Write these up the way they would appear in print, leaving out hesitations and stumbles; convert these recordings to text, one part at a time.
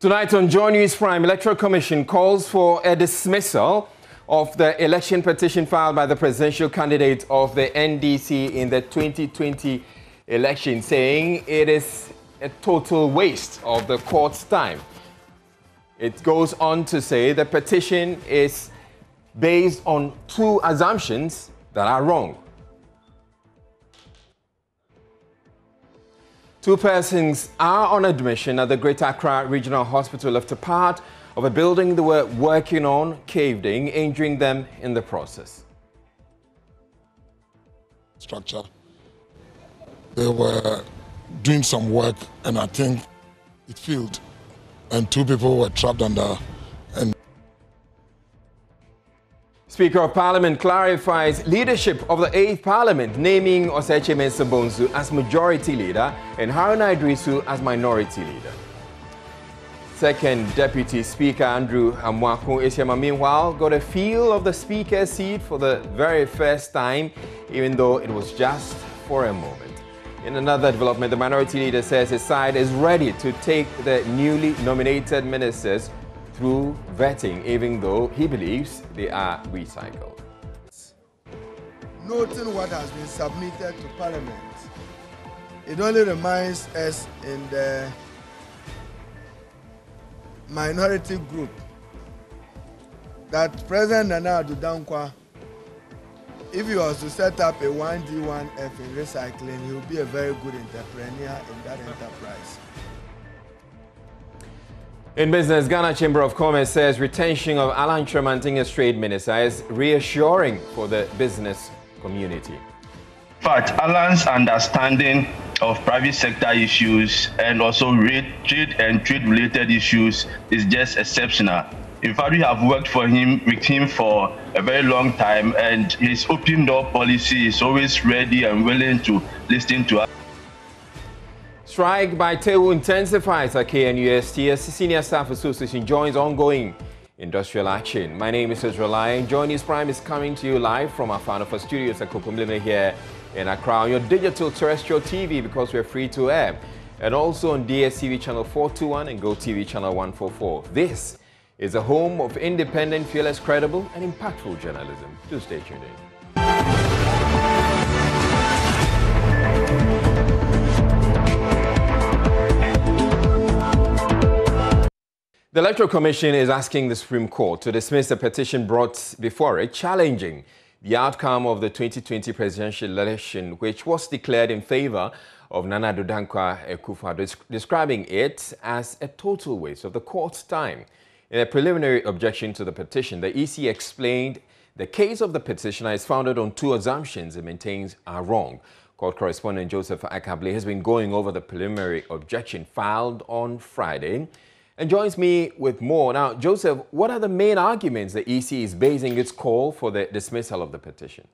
Tonight on Joy News Prime, Electoral Commission calls for a dismissal of the election petition filed by the presidential candidate of the NDC in the 2020 election, saying it is a total waste of the court's time. It goes on to say the petition is based on two assumptions that are wrong. Two persons are on admission at the Greater Accra Regional Hospital after part of a building they were working on caved in, injuring them in the process. Structure. They were doing some work and I think it failed and two people were trapped under. Speaker of Parliament clarifies leadership of the 8th Parliament, naming Oseche Mensah-Bonsu as Majority Leader and Haruna Idrisu as Minority Leader. Second Deputy Speaker Andrew Amwaku Esiama, meanwhile, got a feel of the Speaker's seat for the very first time, even though it was just for a moment. In another development, the Minority Leader says his side is ready to take the newly nominated ministers through vetting, even though he believes they are recycled. Noting what has been submitted to Parliament, it only reminds us in the minority group that President Nana Addo Dankwa, if he was to set up a 1D1F in recycling, he would be a very good entrepreneur in that enterprise. In business, Ghana Chamber of Commerce says retention of Alan Tremanting as trade minister is reassuring for the business community. In fact, Alan's understanding of private sector issues and also trade and trade-related issues is just exceptional. In fact, we have worked with him for a very long time, and his open door policy is always ready and willing to listen to us. Strike by Tewu intensifies at KNUST as the Senior Staff Association joins ongoing industrial action. My name is Israel and Joy News Prime is coming to you live from our Fanofa studios at Kokomlime here in Accra on your digital terrestrial TV because we're free to air, and also on DSTV channel 421 and GoTV channel 144. This is a home of independent, fearless, credible and impactful journalism. Do stay tuned in. The Electoral Commission is asking the Supreme Court to dismiss a petition brought before it challenging the outcome of the 2020 presidential election, which was declared in favor of Nana Addo Dankwa Akufo-Addo, describing it as a total waste of the court's time. In a preliminary objection to the petition, the EC explained the case of the petitioner is founded on two assumptions it maintains are wrong. Court correspondent Joseph Akable has been going over the preliminary objection filed on Friday and joins me with more. Now, Joseph, what are the main arguments the EC is basing its call for the dismissal of the petition?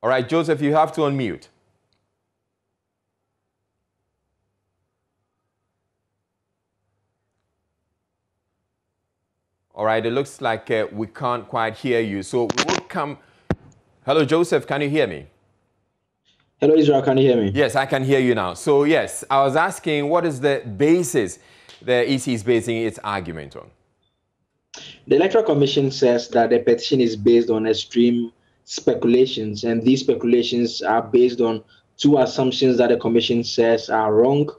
All right, Joseph, you have to unmute. All right, it looks like we can't quite hear you, so we will come. Hello, Joseph, can you hear me? Hello, Israel, can you hear me? Yes, I can hear you now. So, yes, I was asking what is the basis the EC is basing its argument on? The Electoral Commission says that the petition is based on extreme speculations, and these speculations are based on two assumptions that the Commission says are wrong.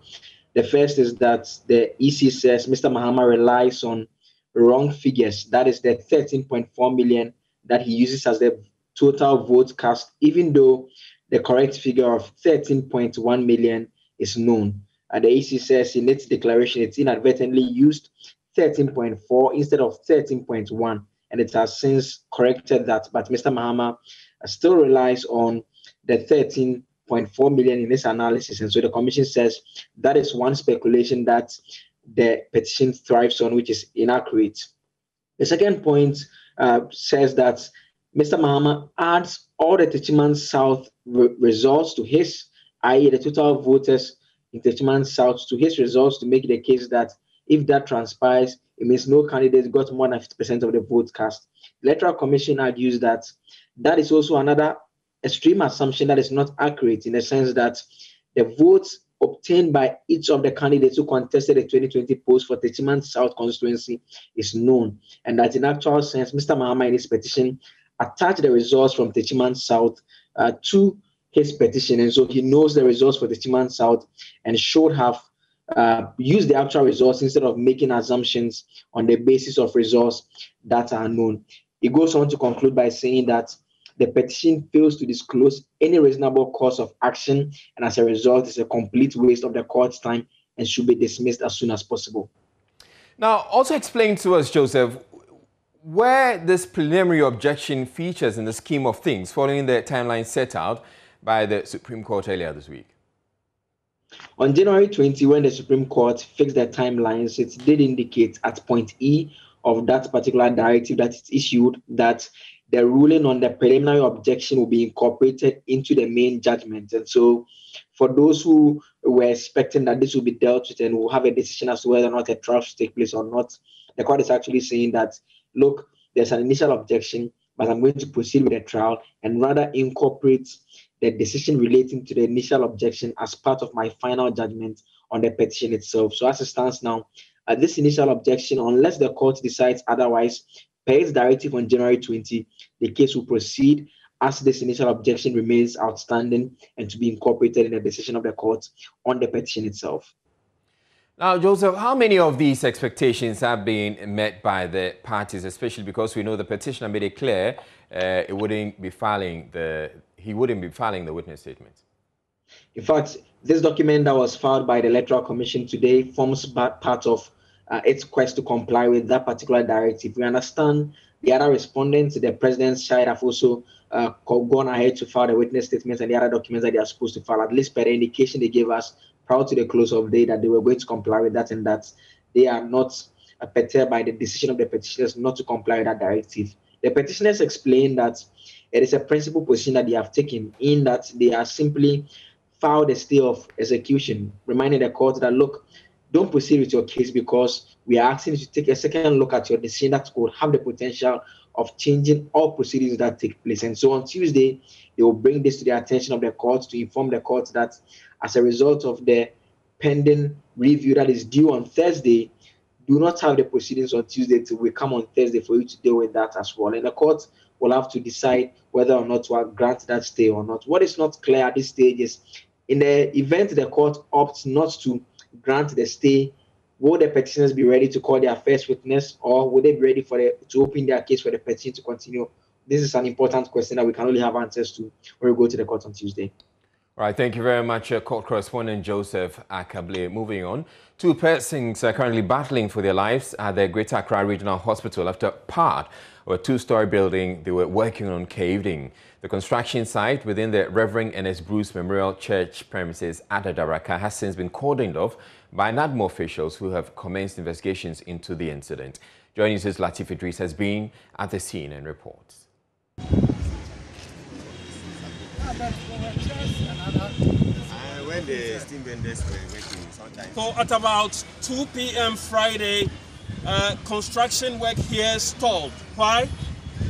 The first is that the EC says Mr. Mahama relies on wrong figures. That is the 13.4 million that he uses as the total vote cast, even though the correct figure of 13.1 million is known. And the EC says in its declaration, it's inadvertently used 13.4 instead of 13.1, and it has since corrected that. But Mr. Mahama still relies on the 13.4 million in this analysis. And so the Commission says that is one speculation that the petition thrives on, which is inaccurate. The second point says that Mr. Mahama adds all the Techiman South results to his, i.e. the total voters in Techiman South to his results to make the case that if that transpires, it means no candidate got more than 50% of the vote cast. The Electoral Commission argues that that is also another a stream assumption that is not accurate, in the sense that the votes obtained by each of the candidates who contested the 2020 post for Techiman South constituency is known, and that in actual sense, Mr. Mahama in his petition attached the results from Techiman South to his petition, and so he knows the results for Techiman South and should have used the actual results instead of making assumptions on the basis of results that are known. He goes on to conclude by saying that the petition fails to disclose any reasonable course of action, and as a result, is a complete waste of the court's time and should be dismissed as soon as possible. Now, also explain to us, Joseph, where this preliminary objection features in the scheme of things following the timeline set out by the Supreme Court earlier this week. On January 20, when the Supreme Court fixed the timelines, it did indicate at point E of that particular directive that it issued that the ruling on the preliminary objection will be incorporated into the main judgment. And so for those who were expecting that this will be dealt with and will have a decision as to whether or not a trial should take place or not, the court is actually saying that, look, there's an initial objection, but I'm going to proceed with the trial and rather incorporate the decision relating to the initial objection as part of my final judgment on the petition itself. So as it stands now, this initial objection, unless the court decides otherwise, per its directive on January 20, the case will proceed as this initial objection remains outstanding and to be incorporated in the decision of the court on the petition itself. Now, Joseph, how many of these expectations have been met by the parties, especially because we know the petitioner made it clear he wouldn't be filing the witness statement? In fact, this document that was filed by the Electoral Commission today forms part of its quest to comply with that particular directive. We understand the other respondents, the president's side, have also gone ahead to file the witness statements and the other documents that they are supposed to file, at least per the indication they gave us prior to the close of the day that they were going to comply with that, and that they are not perturbed by the decision of the petitioners not to comply with that directive. The petitioners explained that it is a principal position that they have taken, in that they are simply filed a stay of execution, reminding the court that, look, don't proceed with your case because we are asking you to take a second look at your decision that could have the potential of changing all proceedings that take place. And so on Tuesday, they will bring this to the attention of the court to inform the court that as a result of the pending review that is due on Thursday, do not have the proceedings on Tuesday till we come on Thursday for you to deal with that as well. And the court will have to decide whether or not to grant that stay or not. What is not clear at this stage is, in the event the court opts not to grant the stay, will the petitioners be ready to call their first witness, or will they be ready to open their case for the petition to continue? This is an important question that we can only have answers to when we go to the court on Tuesday. All right, thank you very much, court correspondent Joseph Akable. Moving on, 2 persons are currently battling for their lives at the Greater Accra Regional Hospital after part of a 2-story building they were working on caved in. The construction site within the Reverend N.S. Bruce Memorial Church premises at Adabraka has since been cordoned off by NADMO officials who have commenced investigations into the incident. Joining us, Latif Idris has been at the scene and reports. When the steam vendors were working sometimes. So at about 2 p.m. Friday, construction work here stalled. Why?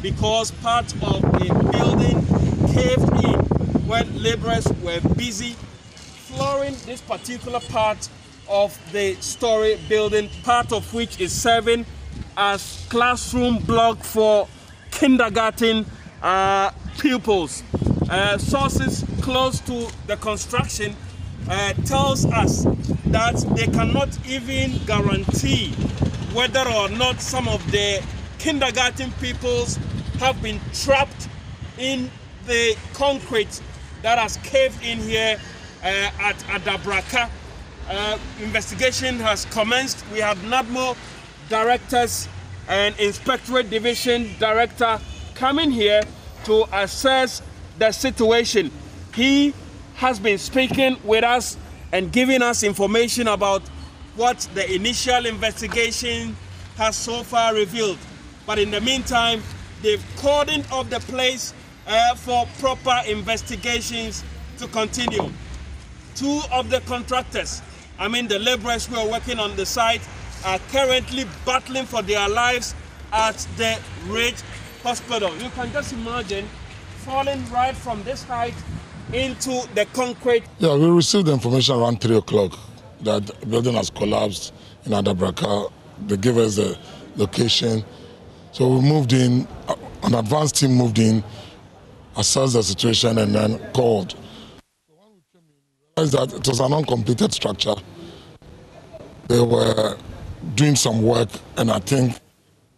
Because part of the building caved in when laborers were busy flooring this particular part of the story building, part of which is serving as classroom block for kindergarten pupils. Sources close to the construction tells us that they cannot even guarantee whether or not some of the kindergarten pupils have been trapped in the concrete that has caved in here at Adabraka. Investigation has commenced. We have NADMO directors and Inspectorate Division Director coming here to assess the situation. He has been speaking with us and giving us information about what the initial investigation has so far revealed. But in the meantime, they've cordoned off the place for proper investigations to continue. 2 of the contractors, the laborers who are working on the site, are currently battling for their lives at the Ridge Hospital. You can just imagine falling right from this height into the concrete. Yeah, we received the information around 3 o'clock that the building has collapsed in Adabraka. They gave us the location. So we moved in, an advanced team moved in, assessed the situation and then called. So when we came in, we realized that it was an uncompleted structure. They were doing some work and I think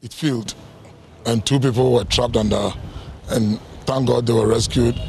it failed. And 2 people were trapped under, and thank God they were rescued.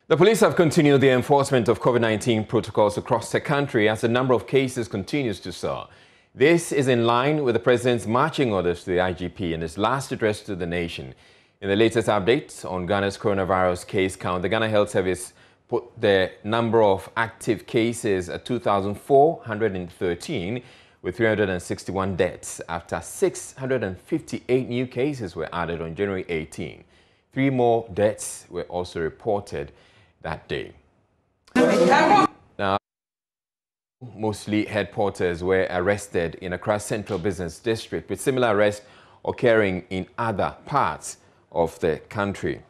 The police have continued the enforcement of COVID-19 protocols across the country as the number of cases continues to soar. This is in line with the president's marching orders to the IGP in his last address to the nation. In the latest update on Ghana's coronavirus case count, the Ghana Health Service put the number of active cases at 2,413 with 361 deaths after 658 new cases were added on January 18. 3 more deaths were also reported that day. Now, mostly headquarters were arrested in Accra's Central Business District, with similar arrests occurring in other parts of the country.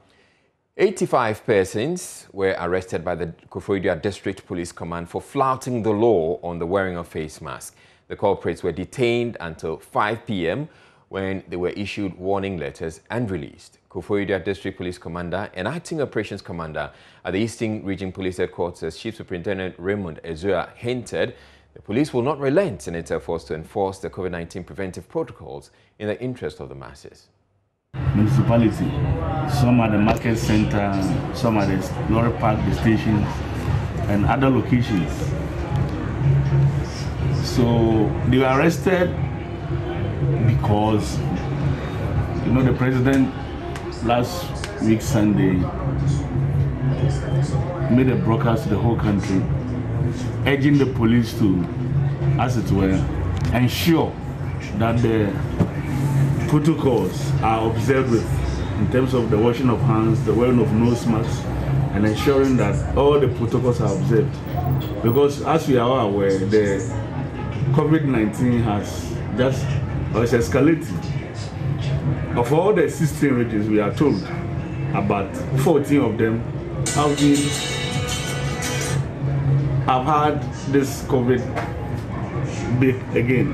85 persons were arrested by the Koforidua District Police Command for flouting the law on the wearing of face masks. The culprits were detained until 5 p.m. when they were issued warning letters and released. Koforidua District Police Commander and Acting Operations Commander at the Eastern Region Police Headquarters, Chief Superintendent Raymond Ezua, hinted the police will not relent in its efforts to enforce the COVID-19 preventive protocols in the interest of the masses. Municipality, some at the market center, some at the lorry park, the stations, and other locations. So they were arrested because, you know, the president last week Sunday made a broadcast to the whole country urging the police to, as it were, ensure that the protocols are observed with in terms of the washing of hands, the wearing of nose masks, and ensuring that all the protocols are observed. Because as we are aware, the COVID-19 has just, or it's escalating. Of all the 16 regions, we are told about 14 of them have had this COVID big again.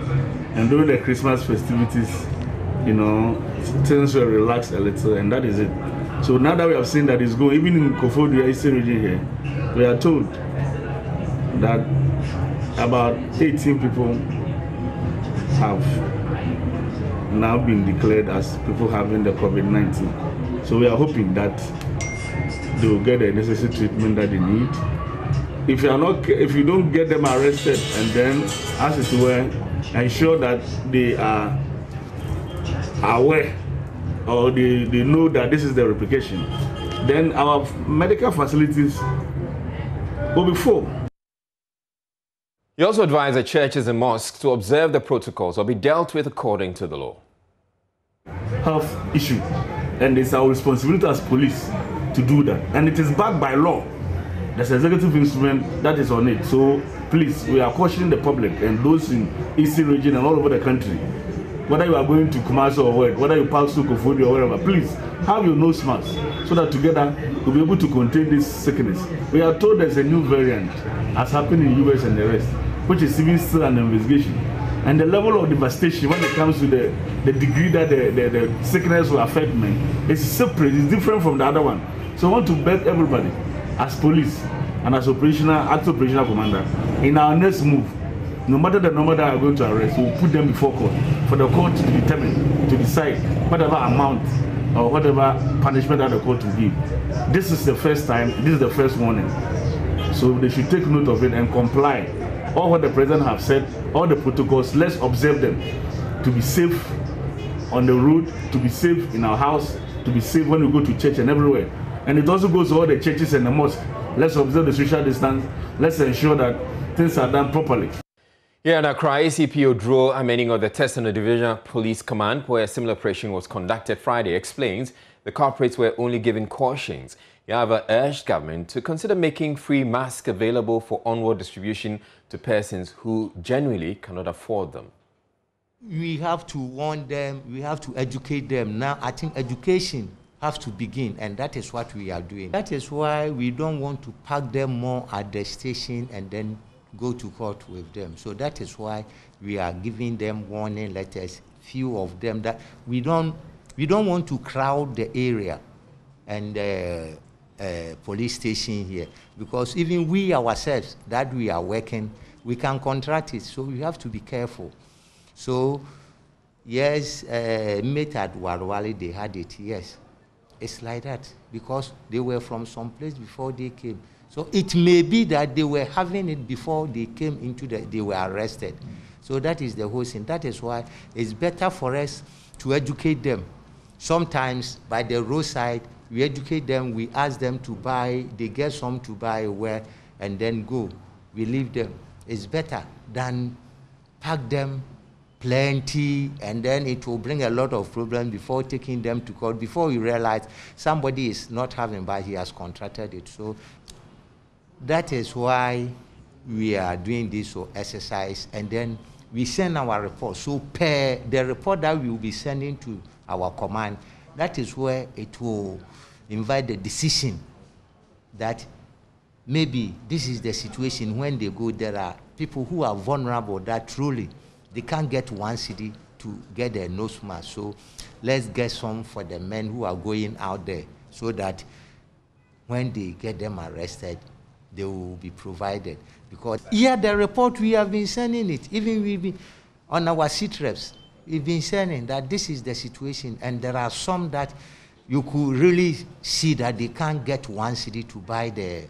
And during the Christmas festivities, you know, things were relaxed a little, and that is it. So now that we have seen that it's going, even in Koforidua Eastern region here, we are told that about 18 people have now been declared as people having the COVID-19. So we are hoping that they will get the necessary treatment that they need. If you don't get them arrested and then, as it were, ensure that they are aware or they know that this is the replication, then our medical facilities will be full. He also advised the churches and mosques to observe the protocols or be dealt with according to the law. Health issue, and it's our responsibility as police to do that, and it is backed by law. There's an executive instrument that is on it. So please, we are cautioning the public and those in Eastern region and all over the country, whether you are going to Kumasi or whether you pass through Koforidua or wherever, please have your nose mask so that together we'll be able to contain this sickness. We are told there's a new variant as happened in the US and the rest, which is even still an investigation. And the level of devastation when it comes to the degree that the sickness will affect men is separate, it's different from the other one. So I want to beg everybody, as police and as operational commander, in our next move, no matter the number that are going to arrest, we'll put them before court for the court to determine, to decide whatever amount or whatever punishment that the court will give. This is the first time, this is the first warning. So they should take note of it and comply. All what the president have said, all the protocols, let's observe them to be safe on the road, to be safe in our house, to be safe when we go to church and everywhere. And it also goes to all the churches and the mosques. Let's observe the social distance. Let's ensure that things are done properly. Here in Accra, ACP Odro, Amening of the Tesano Divisional Police Command, where a similar operation was conducted Friday, explains the culprits were only given cautions. However, urged government to consider making free masks available for onward distribution to persons who genuinely cannot afford them. We have to warn them, we have to educate them. Now, I think education has to begin, and that is what we are doing. That is why we don't want to park them more at the station and then go to court with them. So that is why we are giving them warning letters, few of them, that we don't want to crowd the area and police station here, because even we ourselves that we are working, we can contract it, so we have to be careful. So yes, mate at Warwali, they had it, yes. It's like that, because they were from some place before they came. So it may be that they were having it before they came into they were arrested. So that is the whole thing. That is why it's better for us to educate them. Sometimes by the roadside, we educate them, we ask them to buy, they get some to buy where, and then go. We leave them. It's better than pack them plenty, and then it will bring a lot of problems before taking them to court, before we realize somebody is not having, but he has contracted it. So that is why we are doing this exercise, and then we send our report. So per the report that we will be sending to our command, that is where it will invite the decision that maybe this is the situation. When they go, there are people who are vulnerable that truly they can't get 1 cedi to get their nose mask. So let's get some for the men who are going out there, so that when they get them arrested, they will be provided. Because here the report, we have been sending it, even we've been on our seat reps, we've been sending that this is the situation, and there are some that you could really see that they can't get 1 cedi to buy the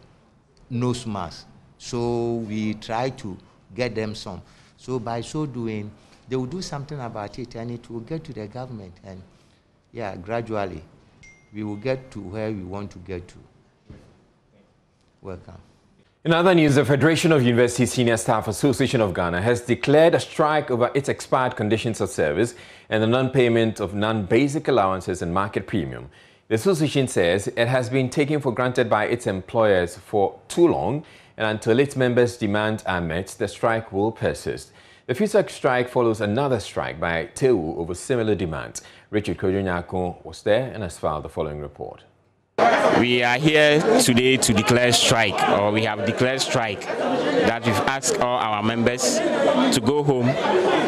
nose mask. So we try to get them some. So by so doing, they will do something about it, and it will get to the government. And yeah, gradually, we will get to where we want to get to. Welcome. In other news, the Federation of University Senior Staff Association of Ghana has declared a strike over its expired conditions of service and the non-payment of non-basic allowances and market premium. The association says it has been taken for granted by its employers for too long, and until its members' demands are met, the strike will persist. The FUSAC strike follows another strike by TEU over similar demands. Richard Kodjonyako was there and has filed the following report. We are here today to declare strike, or we have declared strike, that we've asked all our members to go home.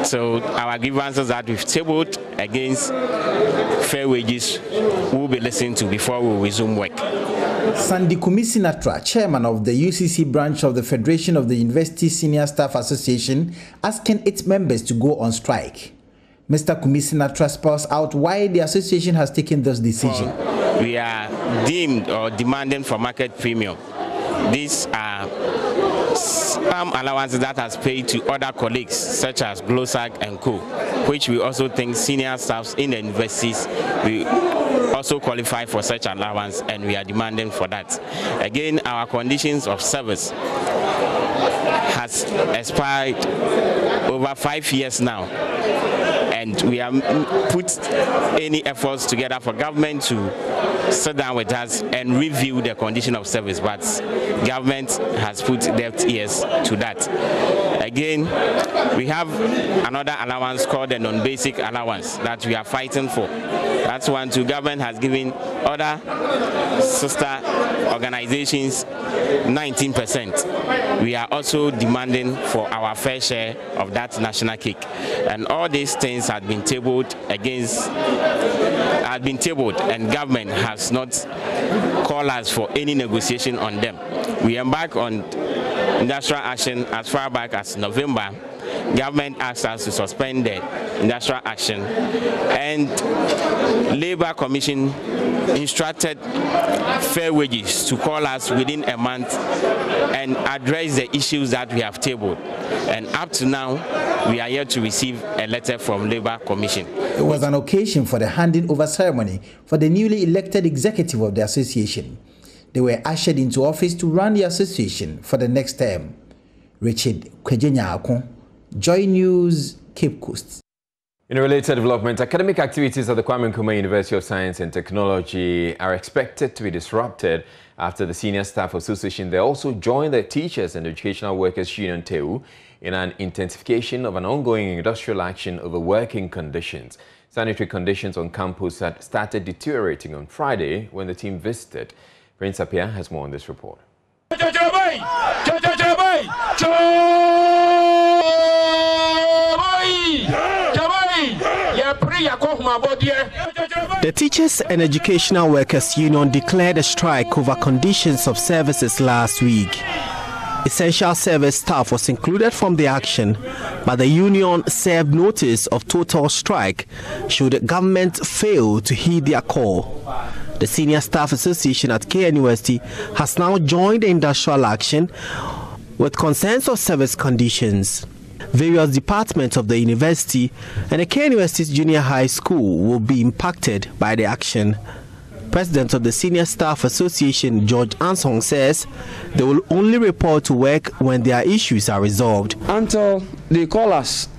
So our grievances that we've tabled against fair wages will be listened to before we resume work. Sandy Kumisi-Natra, chairman of the UCC branch of the Federation of the University Senior Staff Association, asking its members to go on strike. Mr. Kumisi-Natra spells out why the association has taken this decision. We are deemed or demanding for market premium. These are some allowances that has paid to other colleagues such as GLOSAC and Co., which we also think senior staffs in the universities we also qualify for such allowance, and we are demanding for that. Again, our conditions of service has expired over 5 years now, and we have put any efforts together for government to sit down with us and review the condition of service, but government has put deaf ears to that. Again, we have another allowance called the non-basic allowance that we are fighting for. That's one too. Government has given other sister organizations 19%. We are also demanding for our fair share of that national cake. And all these things have been tabled and government has not called us for any negotiation on them. We embark on industrial action as far back as November. Government asked us to suspend the industrial action, and Labour Commission instructed fair wages to call us within a month and address the issues that we have tabled. And up to now, we are yet to receive a letter from Labour Commission. It was an occasion for the handing over ceremony for the newly elected executive of the association. They were ushered into office to run the association for the next term. Richard Kodjonyako, Joy News, Cape Coast. In a related development, academic activities at the Kwame Nkrumah University of Science and Technology are expected to be disrupted after the Senior Staff Association. They also joined the Teachers and Educational Workers Union TEU in an intensification of an ongoing industrial action over working conditions. Sanitary conditions on campus had started deteriorating on Friday when the team visited. Prince Apia has more on this report. The Teachers and Educational Workers Union declared a strike over conditions of services last week. Essential service staff was included from the action, but the union served notice of total strike should the government fail to heed their call. The Senior Staff Association at KNUST has now joined the industrial action with concerns of service conditions. Various departments of the university and the KNUST Junior High School will be impacted by the action. President of the Senior Staff Association, George Ansong, says they will only report to work when their issues are resolved. Until they call us,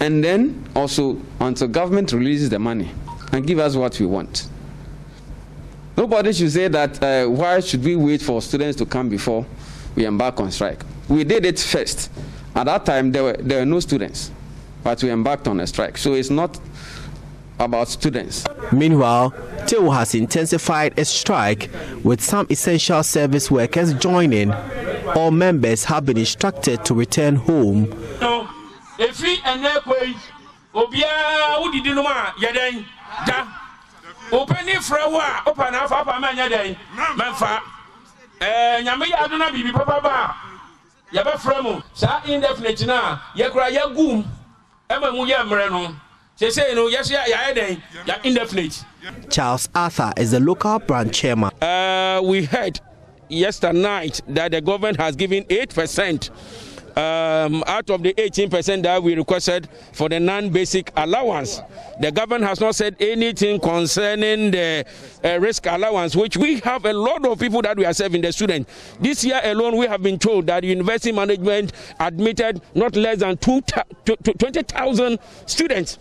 and then also until government releases the money and give us what we want. Nobody should say that why should we wait for students to come before we embark on strike. We did it first. At that time, there were no students, but we embarked on a strike. So it's not about students. Meanwhile, TEU has intensified a strike with some essential service workers joining. All members have been instructed to return home. Charles Arthur is the local branch chairman. We heard yesterday night that the government has given 8% out of the 18% that we requested for the non-basic allowance. The government has not said anything concerning the risk allowance, which we have a lot of people that we are serving, the students. This year alone, we have been told that university management admitted not less than 20,000 students.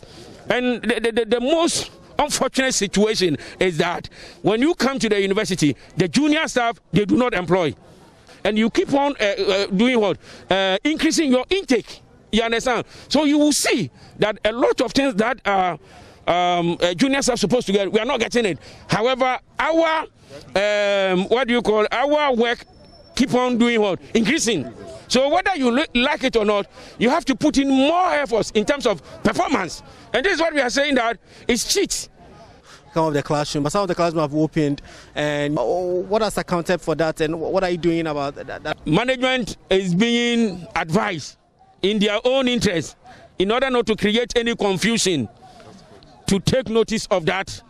And the most unfortunate situation is that when you come to the university, the junior staff, they do not employ. And you keep on doing what? Increasing your intake. You understand? So you will see that a lot of things that juniors are supposed to get, we are not getting it. However, our our work keep on doing what? Increasing. So whether you like it or not, you have to put in more efforts in terms of performance. And this is what we are saying, that it's cheat. Of the classroom, but some of the classrooms have opened, and what has accounted for that, and what are you doing about that? Management is being advised in their own interest, in order not to create any confusion, to take notice of that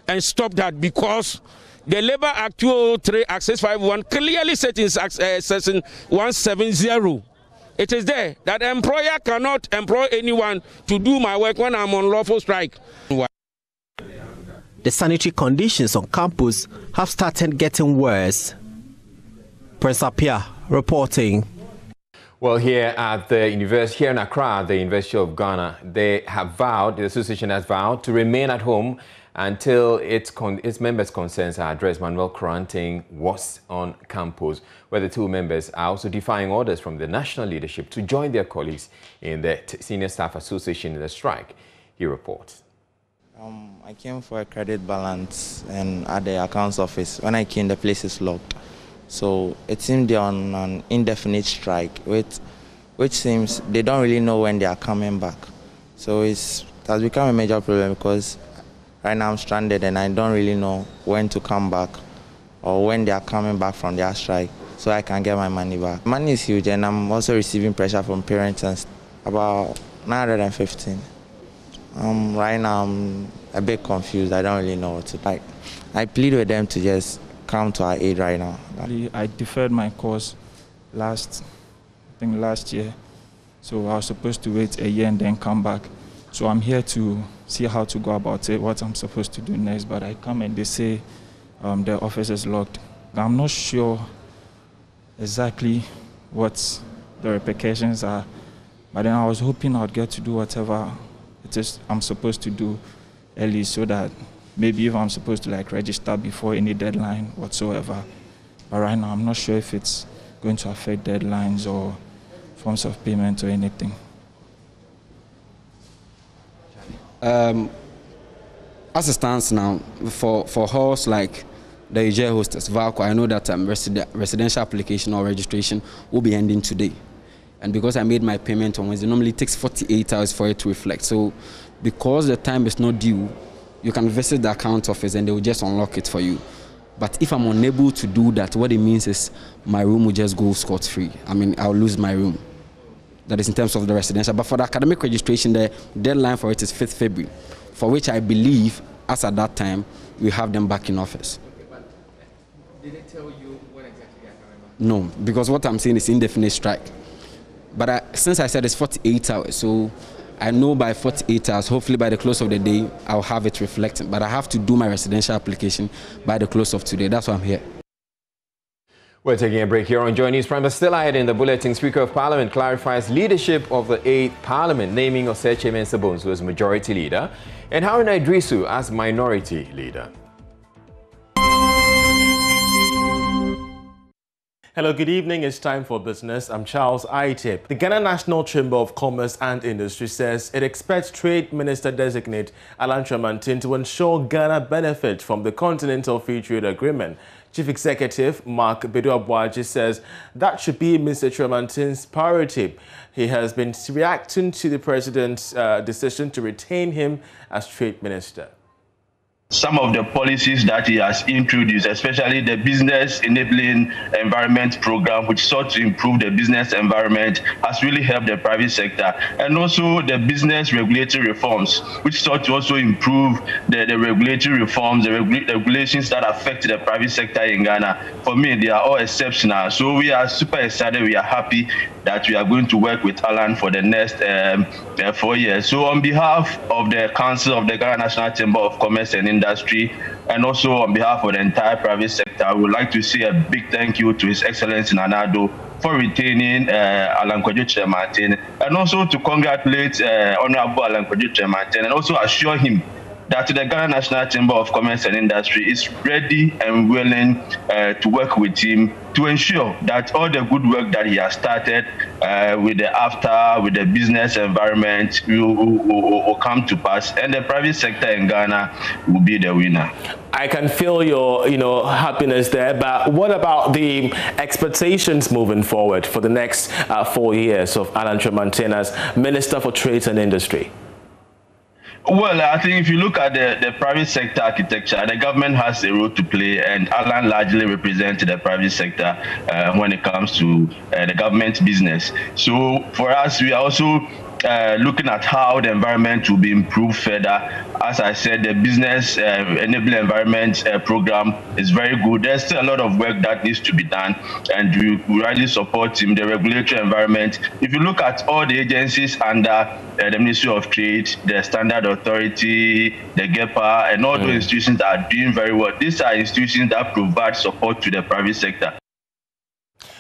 and stop that, because the Labour Act 203 Access 51 clearly set in section 170. It is there that the employer cannot employ anyone to do my work when I'm on lawful strike. The sanitary conditions on campus have started getting worse. Prince Apia reporting. Well, here at the university, here in Accra, the University of Ghana, the association has vowed to remain at home until its members' concerns are addressed. Manuel Coranting was on campus, where the two members are also defying orders from the national leadership to join their colleagues in the Senior Staff Association in the strike. He reports. I came for a credit balance and at the accounts office. When I came, the place is locked. So it seemed they're on an indefinite strike, which seems they don't really know when they are coming back. So it has become a major problem because right now I'm stranded and I don't really know when to come back or when they are coming back from their strike so I can get my money back. Money is huge, and I'm also receiving pressure from parents and about 915. Right now I'm a bit confused. I don't really know what to do. I plead with them to just come to our aid right now. I deferred my course last year. So I was supposed to wait a year and then come back. So I'm here to see how to go about it, what I'm supposed to do next. But I come and they say the office is locked. I'm not sure exactly what the repercussions are. But then I was hoping I'd get to do whatever I'm supposed to do early, so that maybe if I'm supposed to like register before any deadline whatsoever. But right now, I'm not sure if it's going to affect deadlines or forms of payment or anything. As it stands now, for halls like the EJ hostess, Valco, I know that residential application or registration will be ending today. And because I made my payment on Wednesday, normally it takes 48 hours for it to reflect. So because the time is not due, you can visit the account office and they will just unlock it for you. But if I'm unable to do that, what it means is my room will just go scot-free. I mean, I'll lose my room. That is in terms of the residential. But for the academic registration, the deadline for it is 5th February, for which I believe, as at that time, we have them back in office. Did they tell you what exactly? No, because what I'm saying is indefinite strike. But since I said it's 48 hours, so I know by 48 hours, hopefully by the close of the day, I'll have it reflecting. But I have to do my residential application by the close of today. That's why I'm here. We're taking a break here on Joy News Prime, but still ahead in the bulletin, Speaker of Parliament clarifies leadership of the 8th Parliament, naming Osei Mensah Bonsu as Majority Leader and Haruna Idrisu as Minority Leader. Hello, good evening. It's time for business. I'm Charles Aitip. The Ghana National Chamber of Commerce and Industry says it expects Trade Minister-designate Alan Tremantin to ensure Ghana benefits from the Continental Free Trade Agreement. Chief Executive Mark Bedu-Abuaji says that should be Mr. Tremantin's priority. He has been reacting to the President's decision to retain him as Trade Minister. Some of the policies that he has introduced, especially the Business Enabling Environment Program, which sought to improve the business environment, has really helped the private sector. And also the business regulatory reforms, which sought to also improve the regulatory reforms, the regulations that affect the private sector in Ghana. For me, they are all exceptional. So we are super excited. We are happy that we are going to work with Alan for the next 4 years. So on behalf of the Council of the Ghana National Chamber of Commerce and Industry, and also on behalf of the entire private sector, I would like to say a big thank you to His Excellency Nana Addo for retaining Alan Tremantin, and also to congratulate Honorable Alan Tremantin, and also assure him that the Ghana National Chamber of Commerce and Industry is ready and willing to work with him to ensure that all the good work that he has started with the business environment will come to pass, and the private sector in Ghana will be the winner. I can feel your, happiness there, but what about the expectations moving forward for the next 4 years of Alan Tremantin as Minister for Trade and Industry? Well, I think if you look at the private sector architecture, the government has a role to play, and Alan largely represents the private sector when it comes to the government business. So for us, we are also looking at how the environment will be improved further. As I said, the Business Enabling Environment Program is very good. There's still a lot of work that needs to be done, and we really support him. The regulatory environment, if you look at all the agencies under the Ministry of Trade, the Standard Authority, the GEPA, and all those institutions are doing very well. These are institutions that provide support to the private sector.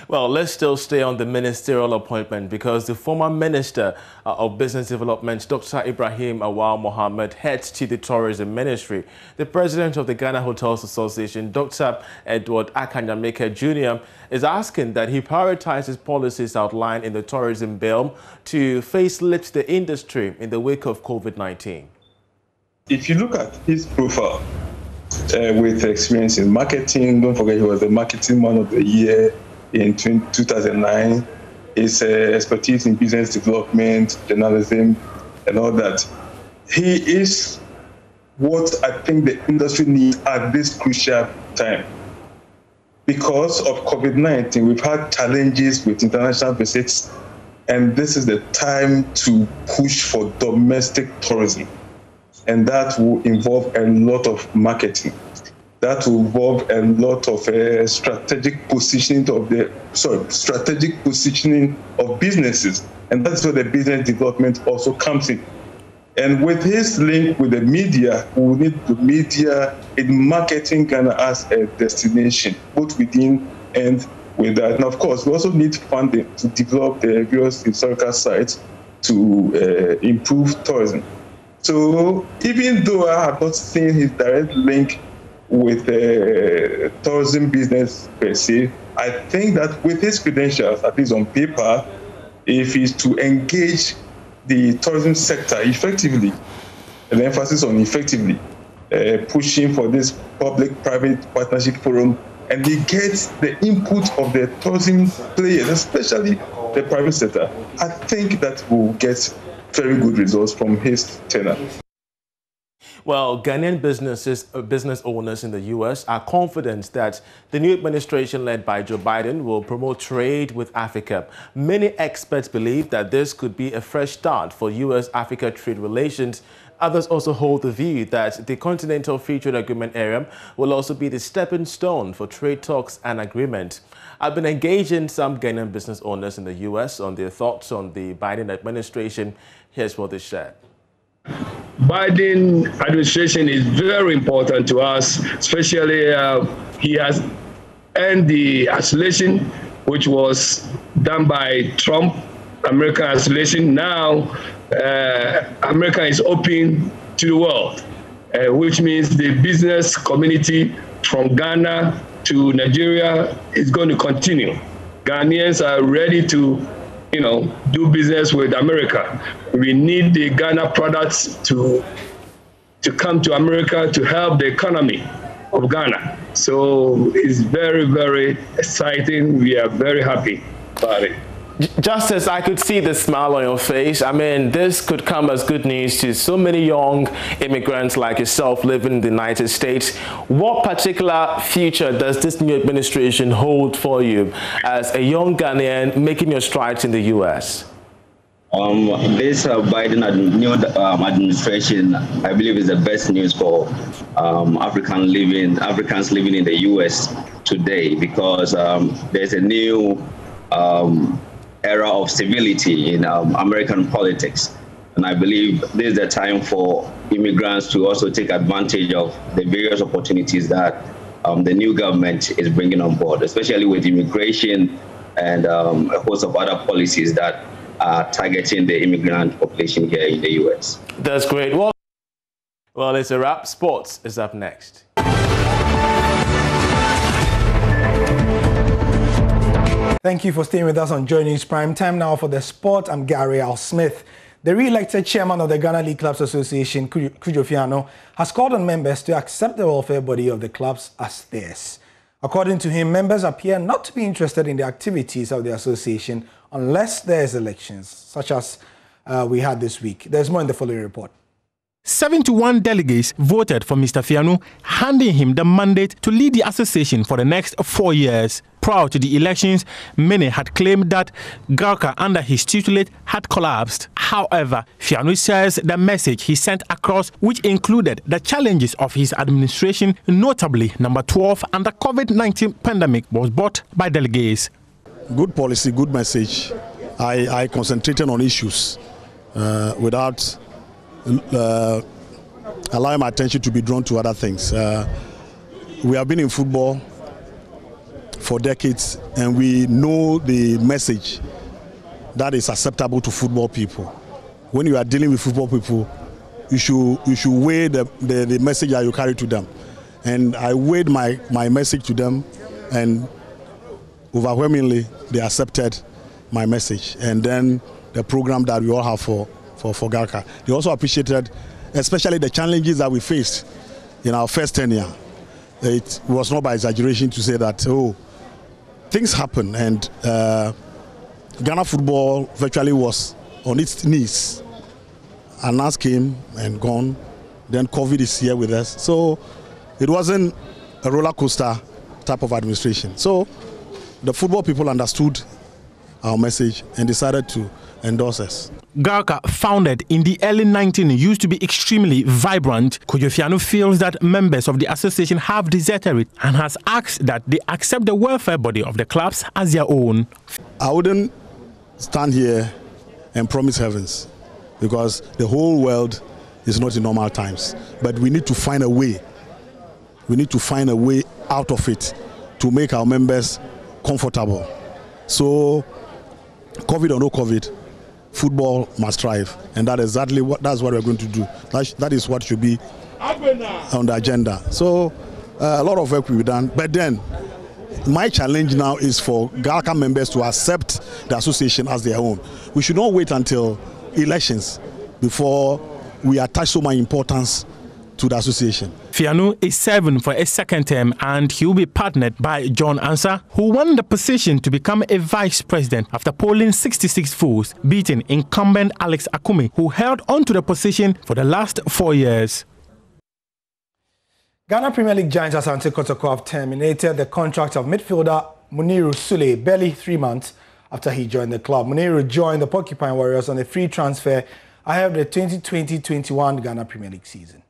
Well, let's still stay on the ministerial appointment, because the former Minister of Business Development, Dr. Ibrahim Awal Mohammed, heads to the Tourism Ministry. The President of the Ghana Hotels Association, Dr. Edward Akanyameka Jr., is asking that he prioritizes policies outlined in the tourism bill to facelift the industry in the wake of COVID-19. If you look at his profile, with experience in marketing, don't forget he was the Marketing Man of the Year in 2009, his expertise in business development, journalism, and all that. He is what I think the industry needs at this crucial time. Because of COVID-19, we've had challenges with international visits, and this is the time to push for domestic tourism. And that will involve a lot of marketing. That will involve a lot of strategic positioning of businesses, and that's where the business development also comes in. And with his link with the media, we need the media in marketing Ghana as a destination, both within and with that. And of course, we also need funding to develop the various historical sites to improve tourism. So even though I have not seen his direct link with tourism business per se, I think that with his credentials, at least on paper, if he's to engage the tourism sector effectively, and emphasis on effectively, pushing for this public-private partnership forum, and he gets the input of the tourism players, especially the private sector, I think that will get very good results from his tenure. Well, Ghanaian business owners in the U.S. are confident that the new administration led by Joe Biden will promote trade with Africa. Many experts believe that this could be a fresh start for U.S.-Africa trade relations. Others also hold the view that the Continental Free Trade Agreement area will also be the stepping stone for trade talks and agreement. I've been engaging some Ghanaian business owners in the U.S. on their thoughts on the Biden administration. Here's what they shared. Biden administration is very important to us, especially he has earned the isolation, which was done by Trump, American isolation. Now, America is open to the world, which means the business community from Ghana to Nigeria is going to continue. Ghanaians are ready to, do business with America. We need the Ghana products to come to America to help the economy of Ghana. So it's very, very exciting. We are very happy about it. Justice, I could see the smile on your face. I mean, this could come as good news to so many young immigrants like yourself living in the United States. What particular future does this new administration hold for you as a young Ghanaian making your strides in the U.S.? This Biden new administration, I believe, is the best news for Africans living in the U.S. today, because there's a new era of civility in American politics. And I believe this is the time for immigrants to also take advantage of the various opportunities that the new government is bringing on board, especially with immigration and a host of other policies that are targeting the immigrant population here in the U.S. That's great. Well, it's a wrap. Sports is up next. Thank you for staying with us on Joy News Prime Time. Now for the sport, I'm Gary Al Smith. The re-elected chairman of the Ghana League Clubs Association, Kujo Fiano, has called on members to accept the welfare body of the clubs as theirs. According to him, members appear not to be interested in the activities of the association unless there's elections, such as we had this week. There's more in the following report. 71 delegates voted for Mr. Fiano, handing him the mandate to lead the association for the next 4 years. Prior to the elections, many had claimed that Garka under his tutelage had collapsed. However, Fiano says the message he sent across, which included the challenges of his administration, notably number 12 and the COVID-19 pandemic, was bought by delegates. Good policy, good message. I concentrated on issues without allowing my attention to be drawn to other things. We have been in football for decades, and we know the message that is acceptable to football people. When you are dealing with football people, you should weigh the message that you carry to them. And I weighed my message to them, and overwhelmingly they accepted my message. And then the program that we all have for Garka. They also appreciated, especially the challenges that we faced in our first tenure. It was not by exaggeration to say that, things happen, and Ghana football virtually was on its knees. Anas came and gone, then COVID is here with us. So it wasn't a roller coaster type of administration. So the football people understood our message and decided to endorse us. Garka, founded in the early 1990s, used to be extremely vibrant. Kujo Fiano feels that members of the association have deserted it and has asked that they accept the welfare body of the clubs as their own. I wouldn't stand here and promise heavens, because the whole world is not in normal times. But we need to find a way. We need to find a way out of it to make our members comfortable. So, COVID or no COVID, football must thrive, and that's what we're going to do. That is what should be on the agenda. So a lot of work will be done, but then my challenge now is for GALCA members to accept the association as their own. We should not wait until elections before we attach so much importance to the association. Fianu is serving for a second term, and he will be partnered by John Ansah, who won the position to become a vice president after polling 66 votes, beating incumbent Alex Akumi, who held on to the position for the last 4 years. Ghana Premier League giants Asante Kotoko have terminated the contract of midfielder Muniru Sule barely 3 months after he joined the club. Muniru joined the Porcupine Warriors on a free transfer ahead of the 2020-21 Ghana Premier League season.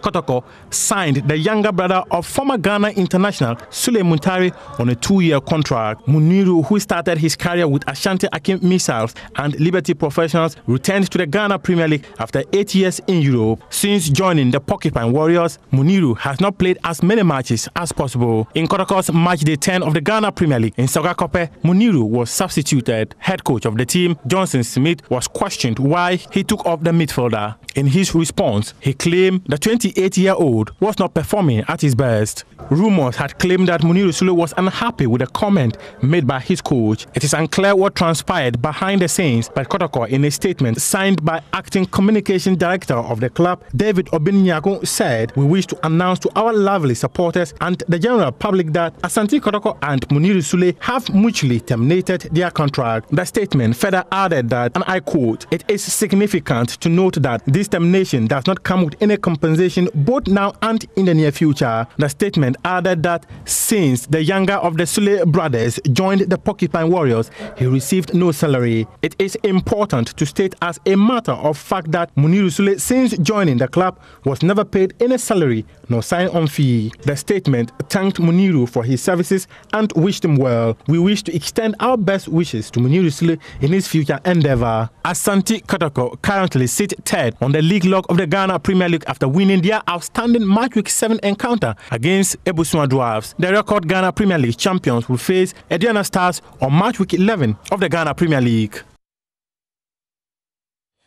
Kotoko signed the younger brother of former Ghana international Sule Muntari on a 2-year contract. Muniru, who started his career with Ashanti Akim Missiles and Liberty Professionals, returned to the Ghana Premier League after 8 years in Europe. Since joining the Porcupine Warriors, Muniru has not played as many matches as possible. In Kotoko's match day 10 of the Ghana Premier League in Sogakope, Muniru was substituted. Head coach of the team, Johnson Smith, was questioned why he took off the midfielder. In his response, he claimed the 28-year-old was not performing at his best. Rumors had claimed that Muniru Sule was unhappy with a comment made by his coach. It is unclear what transpired behind the scenes, but Kotoko, in a statement signed by acting communication director of the club, David Obinyago, said, "We wish to announce to our lovely supporters and the general public that Asante Kotoko and Muniru Sule have mutually terminated their contract." The statement further added that, and I quote, "It is significant to note that this termination does not come with any compensation both now and in the near future." The statement added that since the younger of the Sule brothers joined the Porcupine Warriors, he received no salary. It is important to state as a matter of fact that Muniru Sule, since joining the club, was never paid any salary nor sign-on fee. The statement thanked Muniru for his services and wished him well. "We wish to extend our best wishes to Muniru Sule in his future endeavor." Asante Kotoko currently sit third on the league log of the Ghana Premier League after winning their outstanding Match Week 7 encounter against Ebusua Dwarfs. The record Ghana Premier League champions will face Aduana Stars on Match Week 11 of the Ghana Premier League.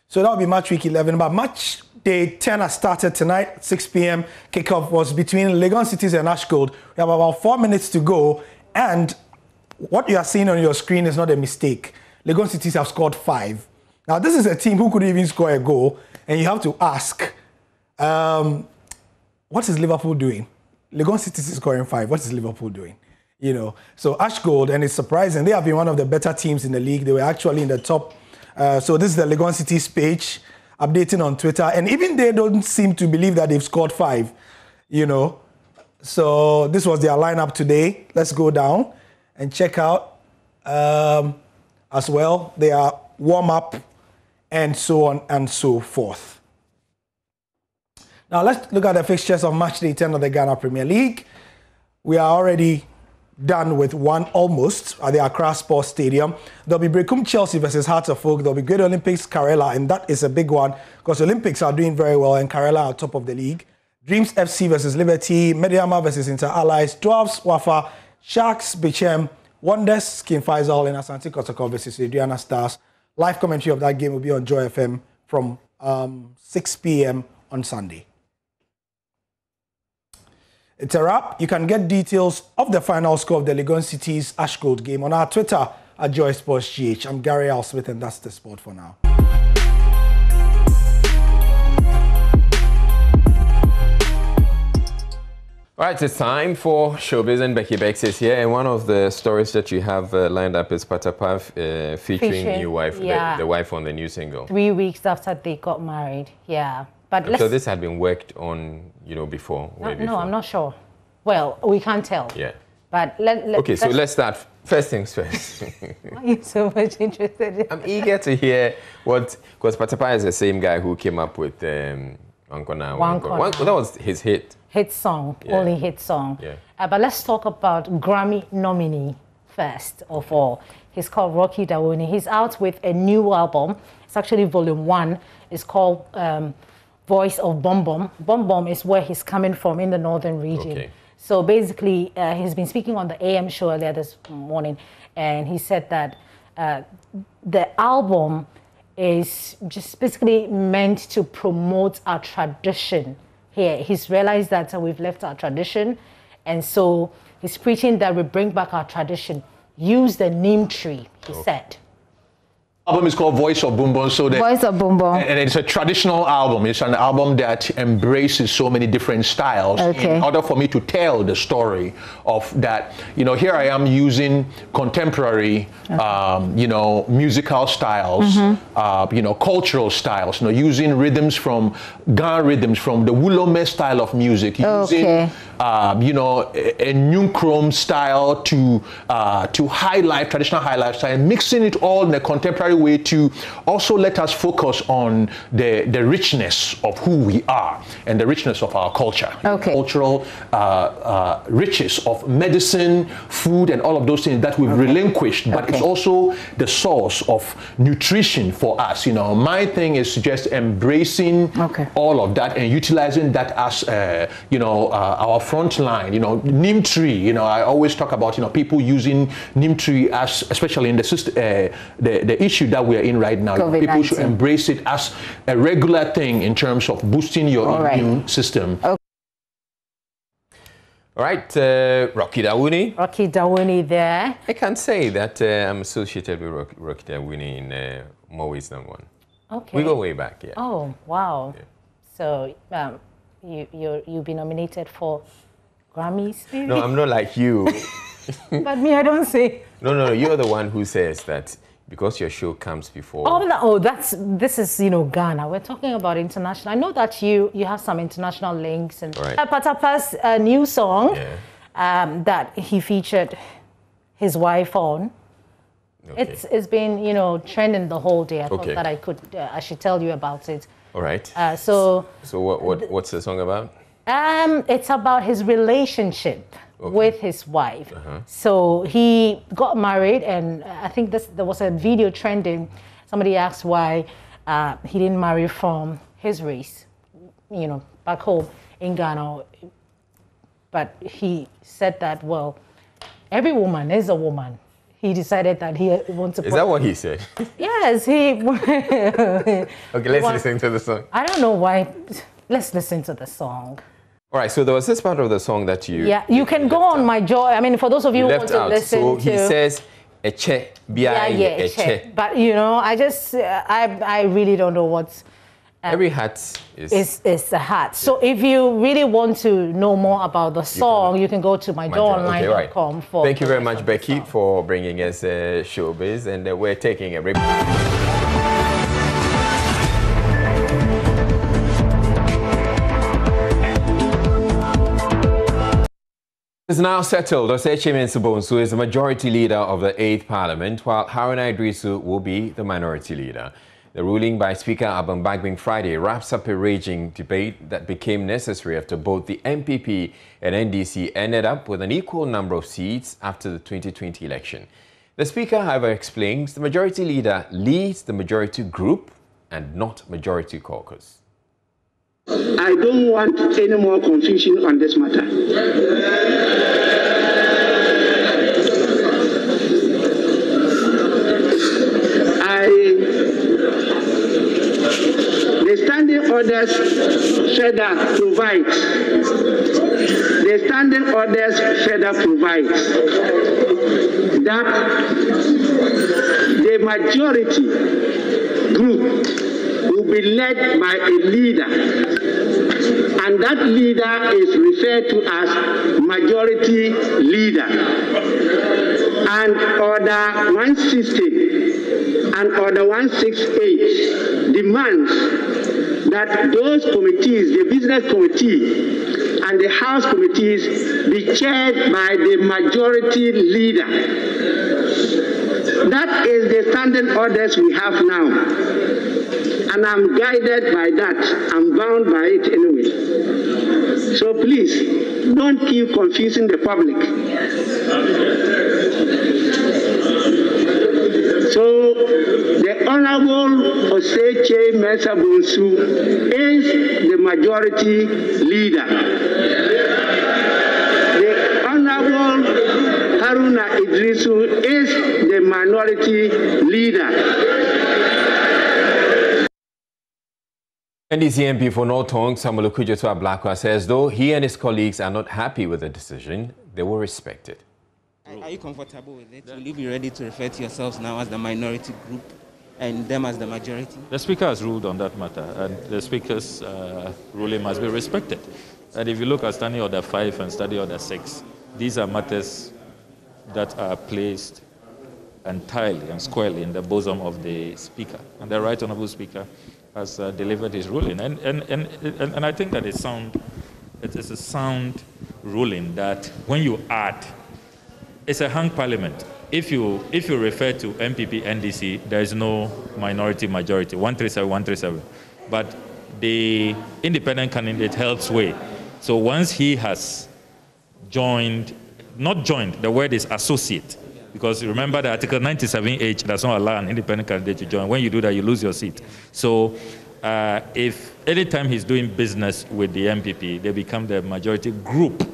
So that will be Match Week 11, but Match Day 10 has started tonight, 6 p.m. Kickoff was between Legon Cities and Ash Gold. We have about 4 minutes to go, and what you are seeing on your screen is not a mistake. Legon Cities have scored 5. Now, this is a team who could even score a goal, and you have to ask, what is Liverpool doing? Legon Cities is scoring 5. What is Liverpool doing? You know, so Ash Gold, and it's surprising, they have been one of the better teams in the league. They were actually in the top. So this is the Legon Cities page, updating on Twitter, and even they don't seem to believe that they've scored 5, you know. So this was their lineup today. Let's go down and check out as well their warm-up and so on and so forth. Now let's look at the fixtures of match day 10 of the Ghana Premier League. We are already done with one almost at the Accra Sports Stadium. There'll be Brecum Chelsea versus Hearts of Oak. There'll be Great Olympics Karela, and that is a big one because Olympics are doing very well and Karela are top of the league. Dreams FC versus Liberty, Mediama versus Inter Allies, Dwarfs, Wafa, Sharks, Bichem, Wonders, Skin Faisal, and Asante Kotoko versus Aduana Stars. Live commentary of that game will be on Joy FM from 6 p.m. on Sunday. It's a wrap. You can get details of the final score of the Legon Cities Ash Gold game on our Twitter at Joy Sports GH. I'm Gary Al Smith, and that's the sport for now. All right, it's time for Showbiz, and Becky Bex is here. And one of the stories that you have lined up is Patapaf featuring your wife, the wife on the new single. 3 weeks after they got married, yeah. But so this had been worked on, you know, before? No, I'm not sure. Well, we can't tell. Yeah. But let's start. First things first. Why are you so much interested in I'm eager to hear what, because Patapaf is the same guy who came up with Wankona. That was his hit. Hit song, only hit song. Yeah. But let's talk about Grammy nominee first of all. He's called Rocky Dawoni. He's out with a new album. It's actually volume 1. It's called Voice of Bom Bom. Bom Bom is where he's coming from in the northern region. Okay. So basically, he's been speaking on the AM show earlier this morning, and he said that the album is just basically meant to promote our tradition here. He's realized that we've left our tradition, and so he's preaching that we bring back our tradition. Use the neem tree, he said. Album is called Voice of Bumbon. So Voice of Bumbon. And it's a traditional album. It's an album that embraces so many different styles in order for me to tell the story of that. You know, here I am using contemporary, you know, musical styles, you know, cultural styles, you know, using rhythms from Ghana rhythms, from the Wulome style of music, using, you know, a new chrome style to high life, traditional high life style, mixing it all in a contemporary way to also let us focus on the richness of who we are and the richness of our culture. Cultural riches of medicine, food, and all of those things that we've relinquished, but it's also the source of nutrition for us. You know, my thing is just embracing all of that and utilizing that as, you know, our front line. You know, neem tree, you know, I always talk about, you know, people using neem tree as, especially in the system, the issue that we are in right now. People should embrace it as a regular thing in terms of boosting your immune system. All right, Rocky Dawuni. Rocky Dawuni there. I can say that I'm associated with Rocky Dawuni in more ways than one. We go way back, yeah. Oh, wow. Yeah. So you'll be nominated for Grammys, maybe? No, I'm not like you. But me, I don't say. No, you're the one who says that because your show comes before. This is, you know, Ghana. We're talking about international. I know that you have some international links, and Patapa's new song that he featured his wife on. It's been, you know, trending the whole day. I thought that I should tell you about it. All right. So what's the song about? It's about his relationship with his wife. So he got married, and I think there was a video trending. Somebody asked why he didn't marry from his race, you know, back home in Ghana. But he said that, well, every woman is a woman. He decided that he wants to... Is that what he said? Yes, he... Okay, let's listen to the song. I don't know why. Let's listen to the song. All right, so there was this part of the song that you... Yeah, you can go on My Joy. I mean, for those of you who want to listen to... So he says, eche, eche. But, you know, I really don't know what's... Every hat is a hat. So if you really want to know more about the song, you can go to myjoyonline.com. Thank you very much, Becky, for bringing us Showbiz, and we're taking a break. It's now settled. Osechi Mensubonsu is the majority leader of the 8th Parliament, while Haruna Idrisu will be the minority leader. The ruling by Speaker Abang Bagbin Friday wraps up a raging debate that became necessary after both the MPP and NDC ended up with an equal number of seats after the 2020 election. The Speaker, however, explains the majority leader leads the majority group and not majority caucus. I don't want any more confusion on this matter. The standing orders further provides. The standing orders further provides that the majority group will be led by a leader, and that leader is referred to as majority leader. And Order 160 and Order 168 demands that those committees, the business committee and the House committees, be chaired by the majority leader. That is the standing orders we have now. And I'm guided by that. I'm bound by it anyway. So please, don't keep confusing the public. So the Honorable Osechi Mensubonsu is the majority leader. The Honorable Haruna Idrisu is the minority leader. NDC MP for North Tongue, Samuel Okudzeto Ablakwa, says though he and his colleagues are not happy with the decision, they will respect it. Are you comfortable with it? Will you be ready to refer to yourselves now as the minority group and them as the majority? The Speaker has ruled on that matter, and the Speaker's ruling must be respected. And if you look at Standing Order 5 and Standing Order 6, these are matters that are placed entirely and squarely in the bosom of the Speaker. And the Right Honourable Speaker has delivered his ruling. And I think that it's sound. It is a sound ruling that when you add, it's a hung parliament. If you refer to MPP, NDC, there is no minority majority, 137, 137. But the independent candidate held sway. So once he has joined, not joined, the word is associate. Because remember the Article 97H does not allow an independent candidate to join. When you do that, you lose your seat. So if anytime he's doing business with the MPP, they become the majority group.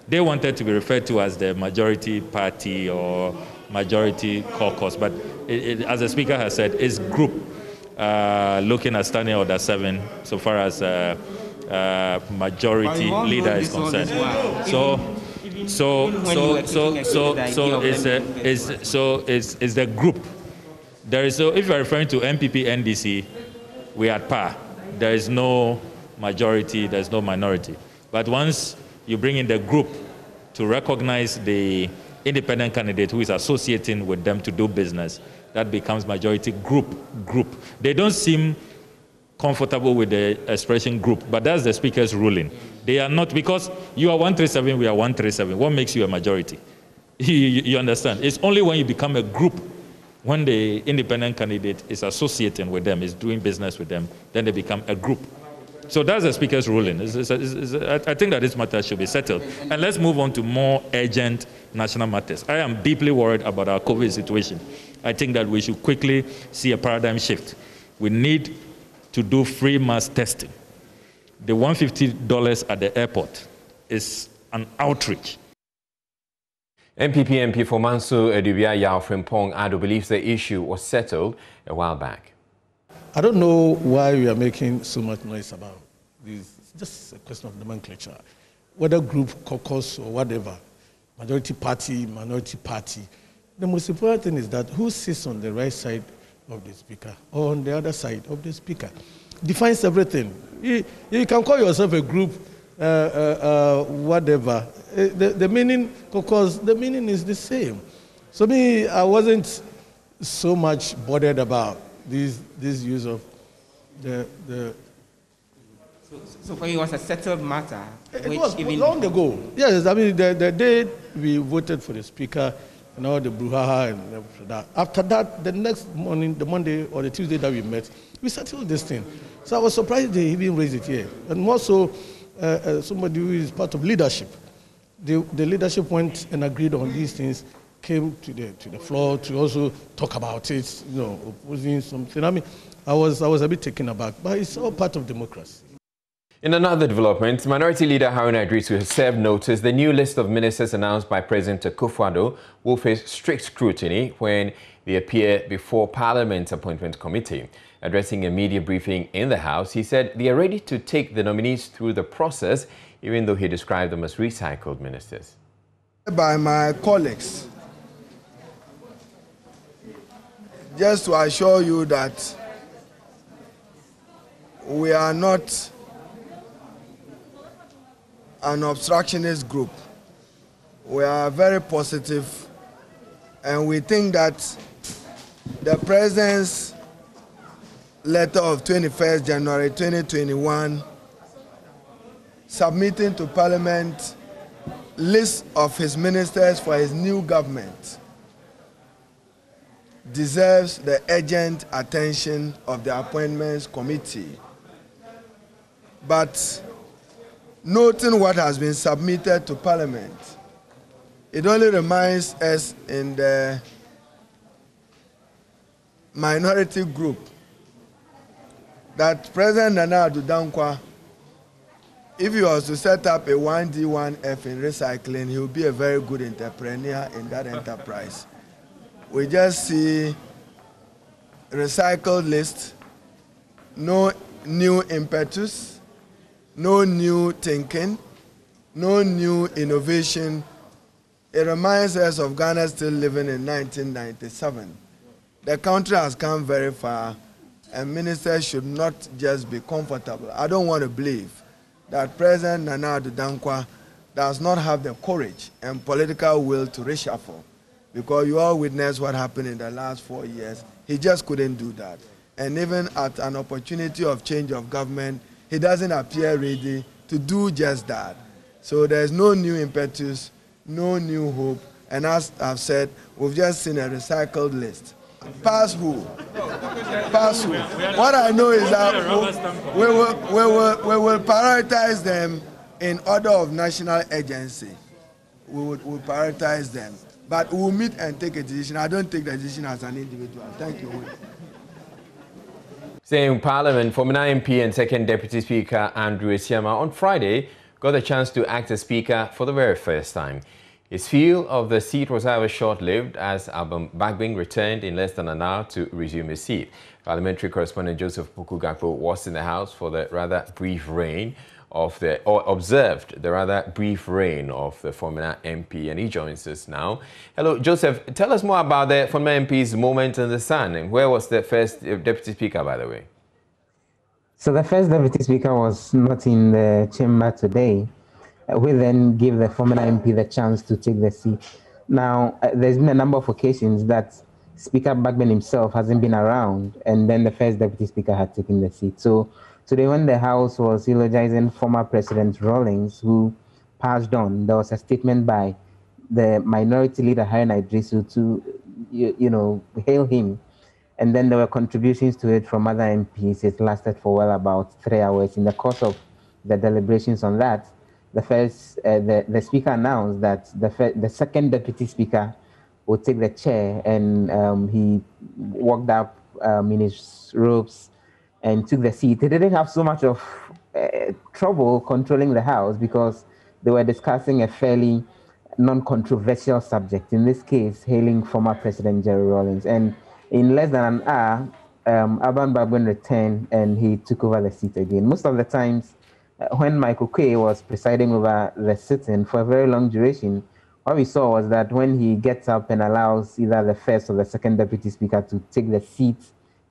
They wanted to be referred to as the majority party or majority caucus, but as the Speaker has said, it's group, looking at Standing Order 7 so far as majority leader is concerned. It's the group. There is, so if you're referring to MPP, NDC, we are at par. There is no majority, there is no minority. But once you bring in the group to recognize the independent candidate who is associating with them to do business, that becomes majority group. They don't seem comfortable with the expression group, but that's the Speaker's ruling. They are not, because you are 137, we are 137. What makes you a majority? You understand? It's only when you become a group, when the independent candidate is associating with them, is doing business with them, then they become a group. So that's the Speaker's ruling. I think that this matter should be settled. And let's move on to more urgent national matters. I am deeply worried about our COVID situation. I think that we should quickly see a paradigm shift. We need to do free mass testing. The $150 at the airport is an outreach. MPP MP for Manso Edubia Yao Frimpong Ado believes the issue was settled a while back. I don't know why we are making so much noise about this. It's just a question of nomenclature. Whether group, caucus, or whatever, majority party, minority party. The most important thing is that who sits on the right side of the Speaker or on the other side of the Speaker defines everything. You can call yourself a group, whatever. The meaning, caucus, the meaning is the same. So me, I wasn't so much bothered about this use of the So for you, it was a settled matter? It was even long ago. Yes, I mean, the day we voted for the Speaker and all the brouhaha and that. After that, the next morning, the Monday or the Tuesday that we met, we settled this thing. So I was surprised they even raised it here. And more so, somebody who is part of leadership. The leadership went and agreed on these things, came to the floor to also talk about it, you know, opposing something. I mean, I was a bit taken aback, but it's all part of democracy. In another development, Minority Leader Haruna Idrisu has served notice the new list of ministers announced by President Akufo-Addo will face strict scrutiny when they appear before Parliament's Appointment Committee. Addressing a media briefing in the House, he said they are ready to take the nominees through the process, even though he described them as recycled ministers. By my colleagues, just to assure you that we are not an obstructionist group. We are very positive, and we think that the President's letter of 21st January 2021 submitting to Parliament list of his ministers for his new government deserves the urgent attention of the Appointments Committee. But noting what has been submitted to Parliament, it only reminds us in the minority group that President Nana Addo Dankwa, if he was to set up a 1D1F in recycling, he would be a very good entrepreneur in that enterprise. We just see recycled list, no new impetus, no new thinking, no new innovation. It reminds us of Ghana still living in 1997. The country has come very far, and ministers should not just be comfortable. I don't want to believe that President Nana Addo Dankwa does not have the courage and political will to reshuffle, because you all witnessed what happened in the last 4 years. He just couldn't do that. And even at an opportunity of change of government, he doesn't appear ready to do just that. So there's no new impetus, no new hope, and as I've said, we've just seen a recycled list. Pass who? Pass who? What I know is that we will prioritize them in order of national agency. We'll prioritize them. But we'll meet and take a decision. I don't take the decision as an individual. Thank you. Saying Parliament, former MP and second Deputy Speaker Andrew Esiama on Friday got a chance to act as Speaker for the very first time. His feel of the seat was however short-lived as Alban Bagbin returned in less than an hour to resume his seat. Parliamentary correspondent Joseph Opoku-Gakpo was in the House for the rather brief reign of observed the rather brief reign of the former MP, and he joins us now. Hello, Joseph. Tell us more about the former MP's moment in the sun. And where was the first Deputy Speaker, by the way? So the first Deputy Speaker was not in the chamber today. We then give the former MP the chance to take the seat. Now, there's been a number of occasions that Speaker Bagbin himself hasn't been around, and then the first Deputy Speaker had taken the seat. So today, when the House was eulogizing former President Rawlings, who passed on, there was a statement by the Minority Leader Haruna Iddrisu to, hail him. And then there were contributions to it from other MPs. It lasted for well about 3 hours. In the course of the deliberations on that, the Speaker announced that the second Deputy Speaker would take the chair, and he walked up in his robes and took the seat. They didn't have so much of trouble controlling the House because they were discussing a fairly non-controversial subject, in this case, hailing former President Jerry Rawlings. And in less than an hour, Alban Bagbin returned and he took over the seat again. Most of the times, when Michael Quay was presiding over the sitting for a very long duration, what we saw was that when he gets up and allows either the first or the second Deputy Speaker to take the seat,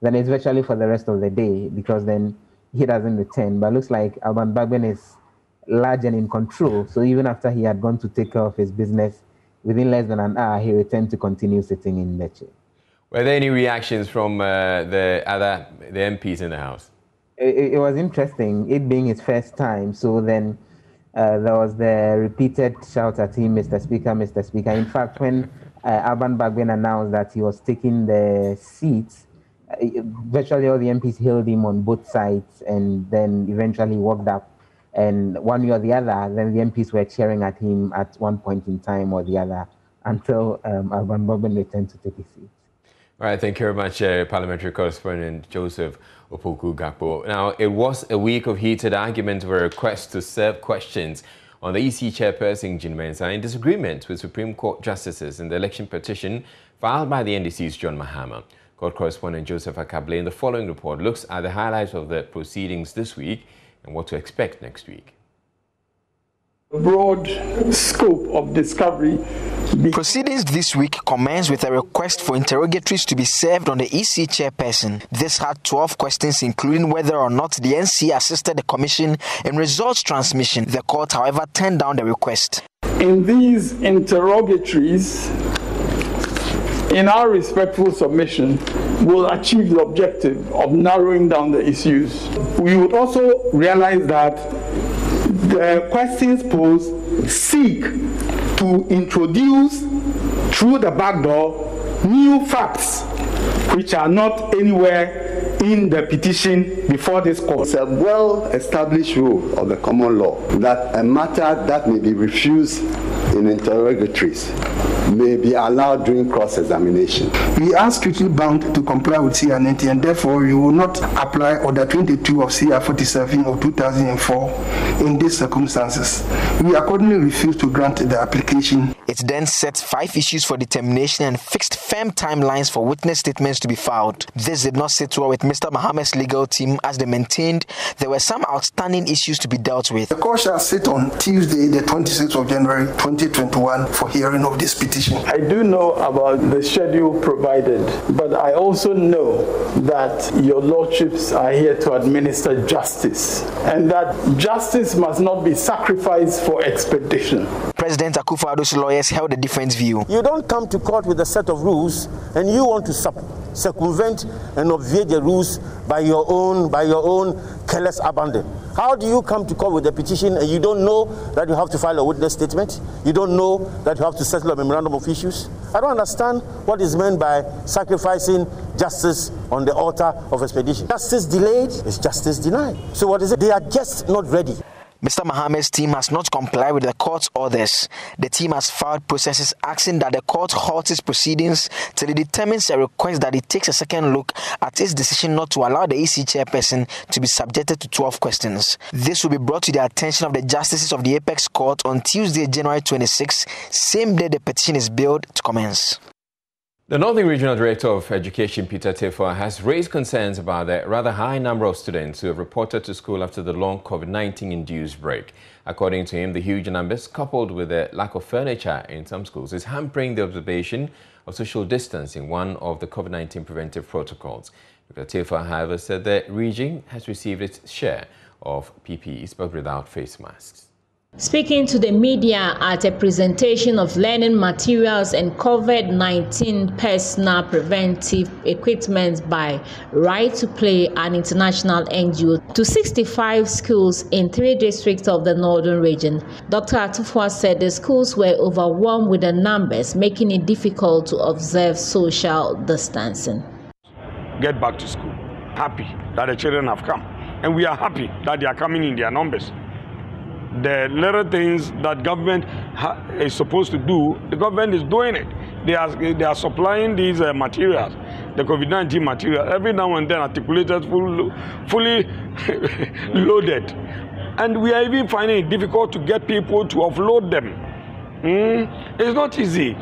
then it's virtually for the rest of the day, because then he doesn't return. But it looks like Alban Bagbin is large and in control. So even after he had gone to take care of his business, within less than an hour, he returned to continue sitting in the chair. Were there any reactions from the MPs in the House? It was interesting, it being his first time. So then there was the repeated shout at him, Mr. Speaker, Mr. Speaker. In fact, when Alban Bagbin announced that he was taking the seat, virtually all the MPs hailed him on both sides, and then eventually walked up. And one way or the other, then the MPs were cheering at him at one point in time or the other until Alban Bagbin returned to take his seat. All right, thank you very much, Parliamentary Correspondent Joseph Opoku-Gakpo. Now, it was a week of heated argument over a request to serve questions on the EC chairperson, Jean Mensah, in disagreement with Supreme Court justices in the election petition filed by the NDC's John Mahama. Court correspondent Joseph Akable in the following report looks at the highlights of the proceedings this week and what to expect next week. Broad scope of discovery. Proceedings this week commenced with a request for interrogatories to be served on the EC chairperson. This had 12 questions, including whether or not the NC assisted the commission in results transmission. The court, however, turned down the request. In these interrogatories, in our respectful submission, will achieve the objective of narrowing down the issues. We would also realize that the questions posed seek to introduce through the back door new facts which are not anywhere in the petition before this court. It's a well-established rule of the common law that a matter that may be refused in interrogatories may be allowed during cross-examination. We are strictly bound to comply with CR90, and therefore we will not apply Order 22 of CR 47 of 2004 in these circumstances. We accordingly refuse to grant the application. It then sets 5 issues for determination and fixed firm timelines for witness statements to be filed. This did not sit well with Mr. Mohammed's legal team, as they maintained there were some outstanding issues to be dealt with. The court shall sit on Tuesday, the 26th of January 2021 for hearing of this petition. I do know about the schedule provided, but I also know that your lordships are here to administer justice, and that justice must not be sacrificed for expedition. President Akufo-Addo's lawyers held a different view. You don't come to court with a set of rules and you want to circumvent and obviate the rules by your own careless abandon. How do you come to court with a petition and you don't know that you have to file a witness statement? You don't know that you have to settle a memorandum of issues? I don't understand what is meant by sacrificing justice on the altar of expedition. Justice delayed is justice denied. So what is it? They are just not ready. Mr. Mohammed's team has not complied with the court's orders. The team has filed processes asking that the court halt its proceedings till it determines a request that it takes a second look at its decision not to allow the EC chairperson to be subjected to 12 questions. This will be brought to the attention of the justices of the Apex Court on Tuesday, January 26, same day the petition is billed to commence. The Northern Regional Director of Education, Peter Tefa, has raised concerns about the rather high number of students who have reported to school after the long COVID-19-induced break. According to him, the huge numbers, coupled with the lack of furniture in some schools, is hampering the observation of social distancing, one of the COVID-19 preventive protocols. Peter Tefa, however, said the region has received its share of PPEs, but without face masks. Speaking to the media at a presentation of learning materials and COVID-19 personal preventive equipment by Right to Play, an international NGO, to 65 schools in 3 districts of the northern region, Dr. Atufua said the schools were overwhelmed with the numbers, making it difficult to observe social distancing. Get back to school. Happy that the children have come. And we are happy that they are coming in their numbers. The little things that government is supposed to do, the government is doing it. They are supplying these materials, the COVID-19 material, every now and then articulated, fully loaded. And we are even finding it difficult to get people to offload them. It's not easy.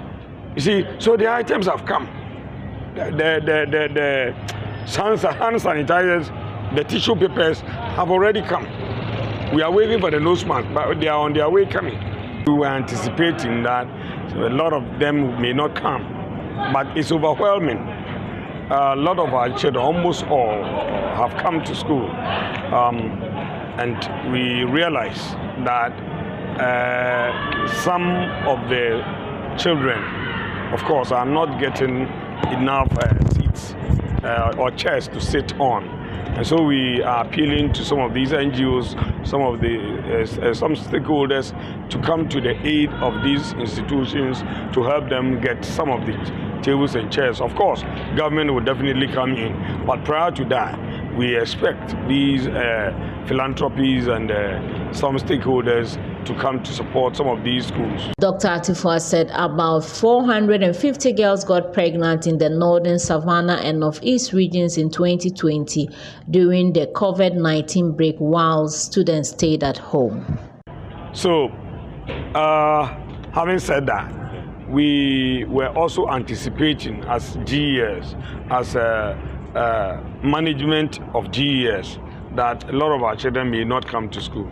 You see, so the items have come. The hand sanitizers, the tissue papers have already come. We are waiting for the nose mask, but they are on their way coming. We were anticipating that a lot of them may not come, but it's overwhelming. A lot of our children, almost all, have come to school. And we realize that some of the children, of course, are not getting enough seats or chairs to sit on. And so we are appealing to some of these NGOs, some stakeholders to come to the aid of these institutions to help them get some of the tables and chairs. Of course, government will definitely come in, but prior to that, we expect these philanthropies and some stakeholders to come to support some of these schools. Dr. Atufua said about 450 girls got pregnant in the northern, Savannah and northeast regions in 2020 during the COVID-19 break while students stayed at home. So, having said that, we were also anticipating as GES, as management of GES, that a lot of our children may not come to school.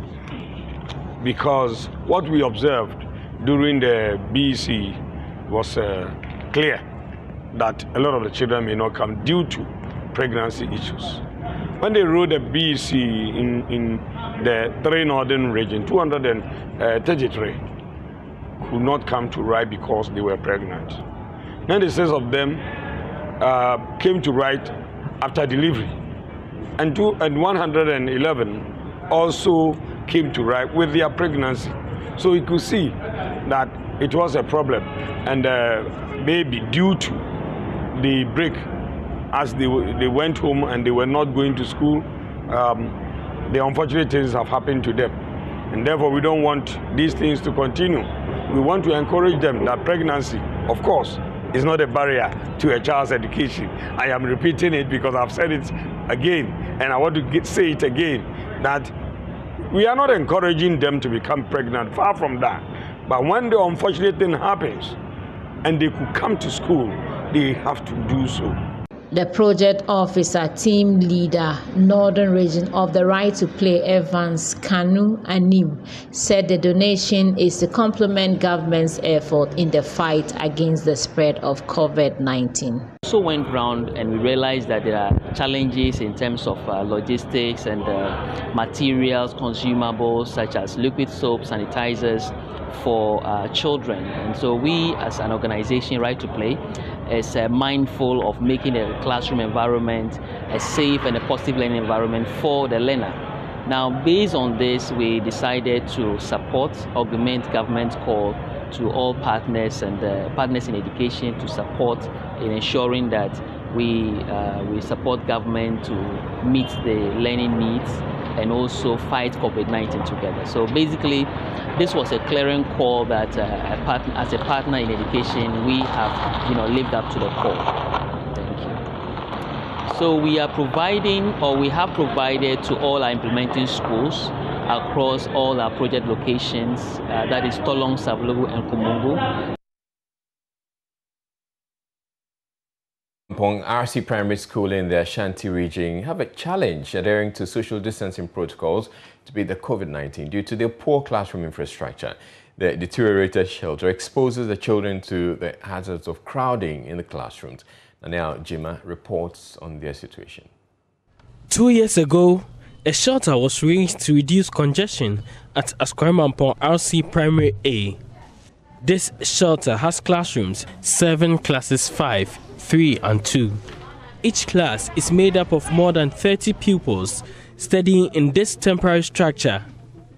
Because what we observed during the BEC was clear that a lot of the children may not come due to pregnancy issues. When they wrote the BEC in the 3 northern region, 233 could not come to write because they were pregnant. 96 of them came to write after delivery, and 111 also came to write with their pregnancy. So you could see that it was a problem, and maybe due to the break, as they went home and they were not going to school, the unfortunate things have happened to them. And therefore we don't want these things to continue. We want to encourage them that pregnancy of course, is not a barrier to a child's education. I am repeating it because I've said it again, and I want to say it again, that we are not encouraging them to become pregnant, far from that. But when the unfortunate thing happens and they could come to school, they have to do so. The project officer, team leader, Northern Region of the Right to Play, Evans Kanu Anim, said the donation is to complement government's effort in the fight against the spread of COVID-19. Also went round and we realized that there are challenges in terms of logistics and materials, consumables such as liquid soap, sanitizers for children. And so we as an organization, Right to Play, is mindful of making the classroom environment a safe and a positive learning environment for the learner. Now, based on this, we decided to augment government call to all partners and partners in education to support in ensuring that we support government to meet the learning needs and also fight COVID-19 together. So basically, this was a clearing call that as a partner in education, we have lived up to the call. Thank you. So we are providing, or we have provided to all our implementing schools across all our project locations, that is Tolong, Savlogu, and Kumungu. Pong RC Primary School in the Ashanti region have a challenge adhering to social distancing protocols to beat the COVID-19 due to their poor classroom infrastructure. The deteriorated shelter exposes the children to the hazards of crowding in the classrooms. Now, Jima reports on their situation. 2 years ago, a shelter was raised to reduce congestion at Askwamampong RC Primary A. This shelter has classrooms, 7 classes 5, 3 and 2. Each class is made up of more than 30 pupils studying in this temporary structure.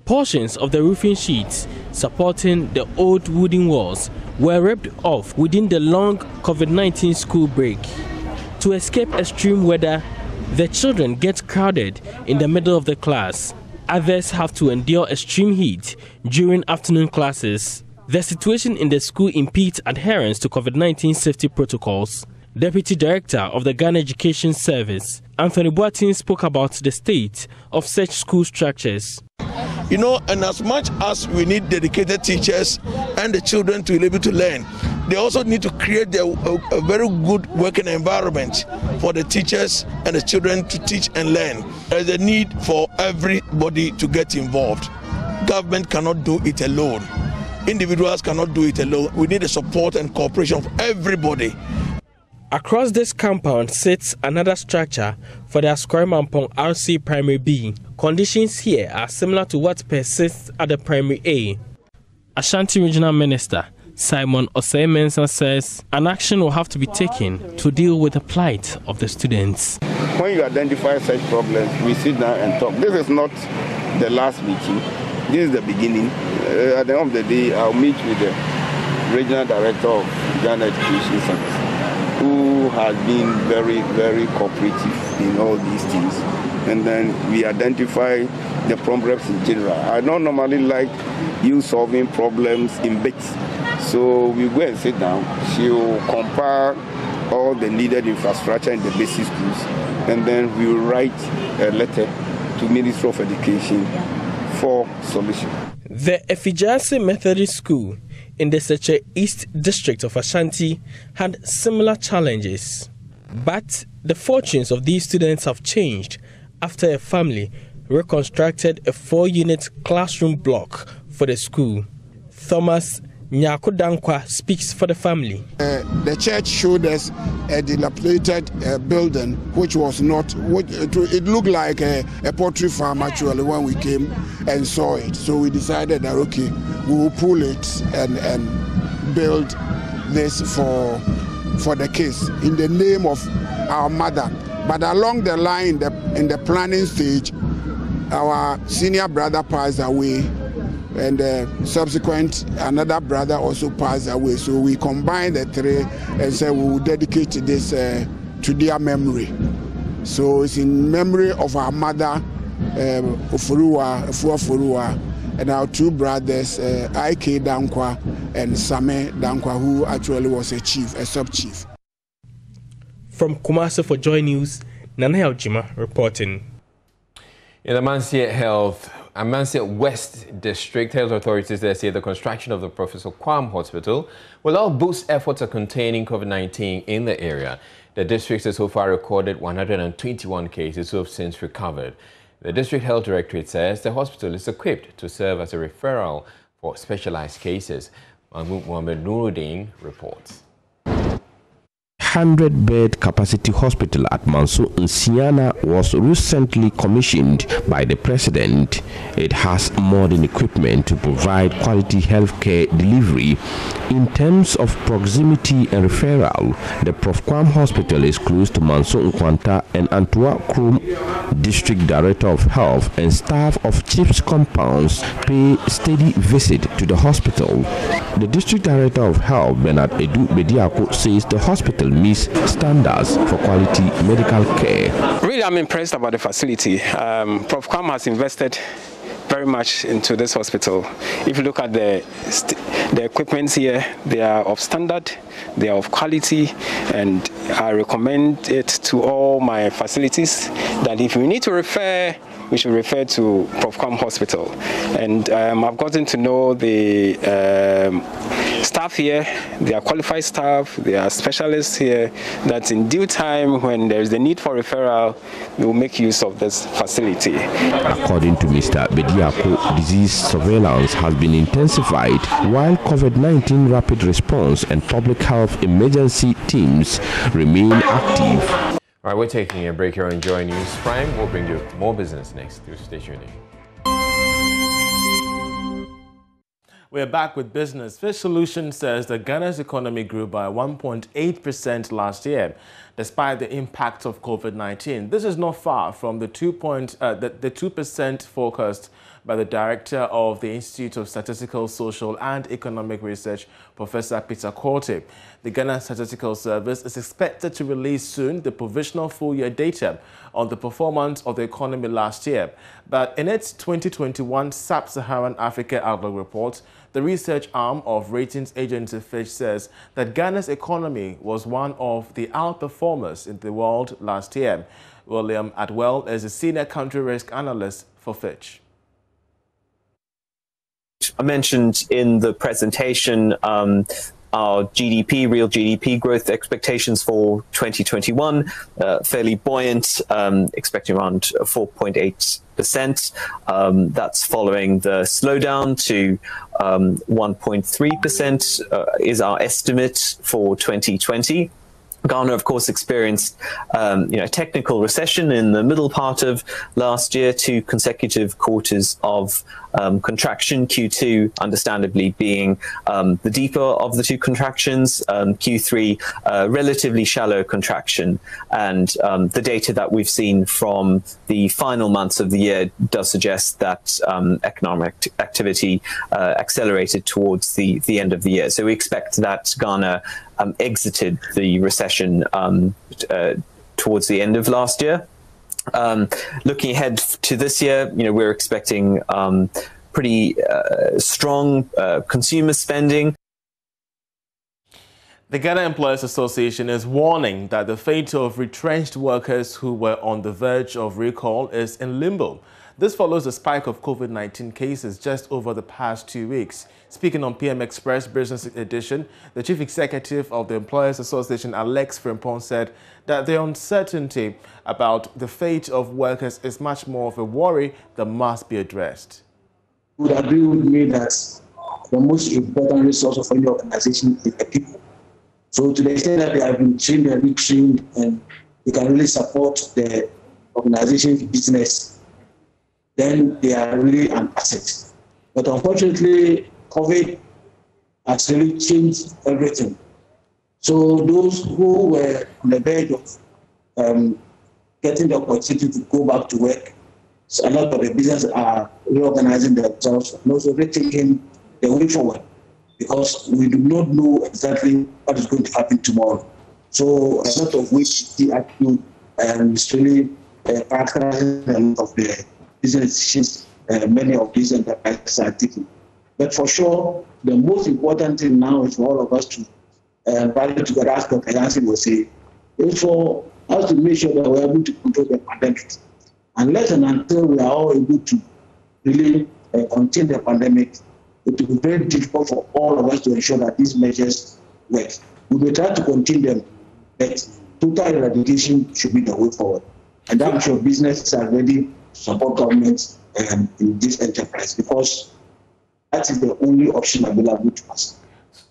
Portions of the roofing sheets supporting the old wooden walls were ripped off within the long COVID-19 school break. To escape extreme weather, the children get crowded in the middle of the class. Others have to endure extreme heat during afternoon classes. The situation in the school impedes adherence to COVID-19 safety protocols. Deputy Director of the Ghana Education Service, Anthony Boatin, spoke about the state of such school structures. You know, and as much as we need dedicated teachers and the children to be able to learn, they also need to create a very good working environment for the teachers and the children to teach and learn. There is a need for everybody to get involved. Government cannot do it alone. Individuals cannot do it alone. We need the support and cooperation of everybody. Across this compound sits another structure for the Askwamampong RC Primary B. Conditions here are similar to what persists at the Primary A. Ashanti Regional Minister Simon Osei-Mensah says an action will have to be taken to deal with the plight of the students. When you identify such problems, we sit down and talk. This is not the last meeting. This is the beginning. At the end of the day, I'll meet with the Regional Director of Ghana Education Service, who has been very, very cooperative in all these things. And then we identify the problems in general. I don't normally like you solving problems in bits. So we go and sit down. She'll compile all the needed infrastructure in the basic schools. And then we will write a letter to Ministry of Education for solution. The Efijase Methodist School in the Seche East District of Ashanti had similar challenges. But the fortunes of these students have changed after a family reconstructed a 4-unit classroom block for the school. Thomas Nyakudankwa speaks for the family. The church showed us a dilapidated building, which was not, it looked like a poultry farm actually when we came and saw it. So we decided that, okay, we will pull it and build this for the kids in the name of our mother. But along the line, in the planning stage, our senior brother passed away, and subsequent another brother also passed away. So we combined the three and said we will dedicate this to their memory. So it's in memory of our mother, Ofurua, and our 2 brothers, I.K. Dankwa and Same Dankwa, who actually was a chief, a sub-chief. From Kumasi for Joy News, Nana Yaujima reporting. In the Amansia West District, health authorities there say the construction of the Professor Kwam Hospital will help boost efforts of containing COVID-19 in the area. The district has so far recorded 121 cases who have since recovered. The district health directorate says the hospital is equipped to serve as a referral for specialized cases. Mahmoud Mohamed Nuruddin reports. 100-bed capacity hospital at Manso Nsiana was recently commissioned by the president. It has modern equipment to provide quality healthcare delivery. In terms of proximity and referral, the Prof. Kwam Hospital is close to Manso Nkwanta and Antua Krum. District Director of Health and staff of CHIPS compounds pay steady visit to the hospital. The District Director of Health, Bernard Edu Bediako, says the hospital meets standards for quality medical care. Really, I'm impressed about the facility. Prof. Kwam has invested very much into this hospital. If you look at the equipment here, they are of standard, they are of quality, and I recommend it to all my facilities that if you need to refer, we should refer to Prof. Kwam Hospital. And I've gotten to know the staff here. They are qualified staff, they are specialists here, that in due time, when there is the need for referral, we will make use of this facility. According to Mr. Bediako, disease surveillance has been intensified while COVID-19 rapid response and public health emergency teams remain active. All right, we're taking a break here on Joy News Prime. We'll bring you more business next. Stay tuned in. We're back with business. Fish Solutions says that Ghana's economy grew by 1.8% last year, despite the impact of COVID-19. This is not far from the 2% forecast by the director of the Institute of Statistical, Social and Economic Research, Professor Peter Korte. The Ghana Statistical Service is expected to release soon the provisional full-year data on the performance of the economy last year. But in its 2021 Sub-Saharan Africa Outlook report, the research arm of ratings agency Fitch says that Ghana's economy was one of the outperformers in the world last year. William Atwell is a senior country risk analyst for Fitch. I mentioned in the presentation our GDP, real GDP growth expectations for 2021, fairly buoyant, expecting around 4.8%. That's following the slowdown to 1.3% is our estimate for 2020. Ghana, of course, experienced technical recession in the middle part of last year, 2 consecutive quarters of contraction, Q2 understandably being the deeper of the 2 contractions, Q3 relatively shallow contraction, and the data that we've seen from the final months of the year does suggest that economic activity accelerated towards the end of the year. So we expect that Ghana exited the recession towards the end of last year. Looking ahead to this year, we're expecting pretty strong consumer spending. The Ghana Employers Association is warning that the fate of retrenched workers who were on the verge of recall is in limbo. This follows a spike of COVID-19 cases just over the past 2 weeks. Speaking on PM Express Business Edition, the Chief Executive of the Employers Association, Alex Frimpong, said that the uncertainty about the fate of workers is much more of a worry that must be addressed. You would agree with me that the most important resource of any organization is the people. So to the extent that they have been trained and retrained and they can really support the organization's business, then they are really an asset. But unfortunately, COVID has really changed everything. So those who were on the verge of getting the opportunity to go back to work, so a lot of the businesses are reorganizing themselves and also rethinking the way forward, because we do not know exactly what is going to happen tomorrow. So a lot of which the attitude is really characterizing a lot of the business decisions many of these enterprises are taking. But for sure, the most important thing now is for all of us to rally together, as Dr. Yancy will say, is for us to make sure that we're able to control the pandemic. Unless and until we are all able to really contain the pandemic, it will be very difficult for all of us to ensure that these measures work. We will try to contain them, but total eradication should be the way forward. And I'm sure businesses are ready to support governments in this enterprise, because that is the only option available to us.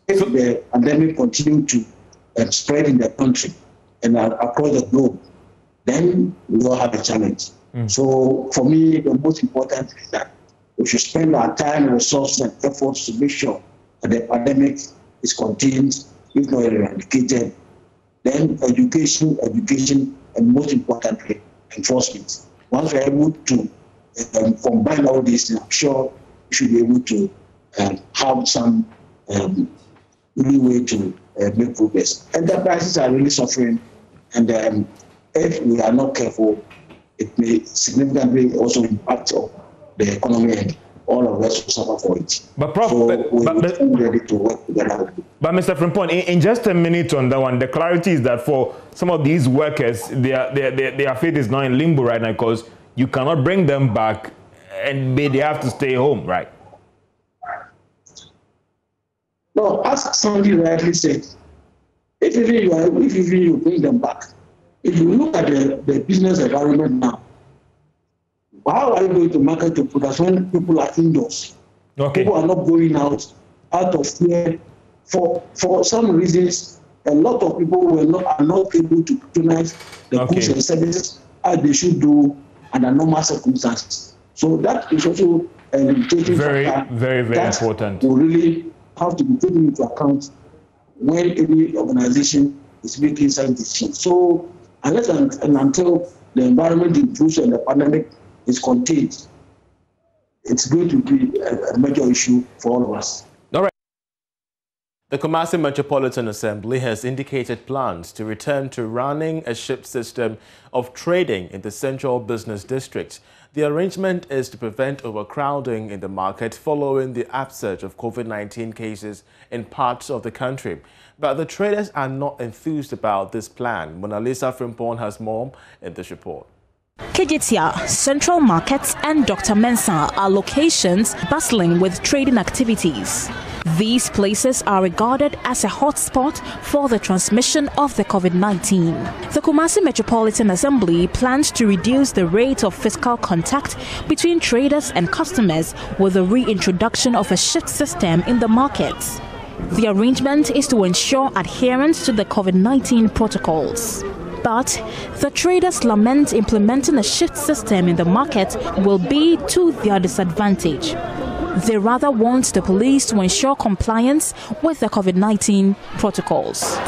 If the pandemic continues to spread in the country and across the globe, then we will have a challenge. So for me, the most important is that we should spend our time, resources, and efforts to make sure that the pandemic is contained, if not eradicated. Then education, and most importantly, enforcement. Once we're able to combine all these, I'm sure we should be able to have some leeway to make progress. Enterprises are really suffering, and if we are not careful, it may significantly also impact the economy, and all of us will suffer for it. But Prof, so we're ready to work together. But Mr. Frimpong, in just a minute on that one, the clarity is that for some of these workers, their fate is now in limbo right now, because you cannot bring them back and they have to stay home, right? No, as somebody rightly said, if even you bring them back, if you look at the business environment now, how are you going to market your products when people are indoors? Okay. People are not going out of fear. For some reasons, a lot of people are not able to patronize the goods and services as they should do under normal circumstances. So that is also a limitation very that important. will really have to be taken into account when any organization is making such decisions. So unless and until the environment improves and the pandemic is contained, it's going to be a major issue for all of us. All right. The Kumasi Metropolitan Assembly has indicated plans to return to running a shift system of trading in the Central Business District. The arrangement is to prevent overcrowding in the market following the upsurge of COVID-19 cases in parts of the country. But the traders are not enthused about this plan. Mona Lisa Frimpong has more in this report. Kejetia, Central Markets and Dr. Mensah are locations bustling with trading activities. These places are regarded as a hotspot for the transmission of the COVID-19. The Kumasi Metropolitan Assembly plans to reduce the rate of physical contact between traders and customers with the reintroduction of a shift system in the markets. The arrangement is to ensure adherence to the COVID-19 protocols. But the traders lament implementing a shift system in the market will be to their disadvantage. They rather want the police to ensure compliance with the COVID-19 protocols.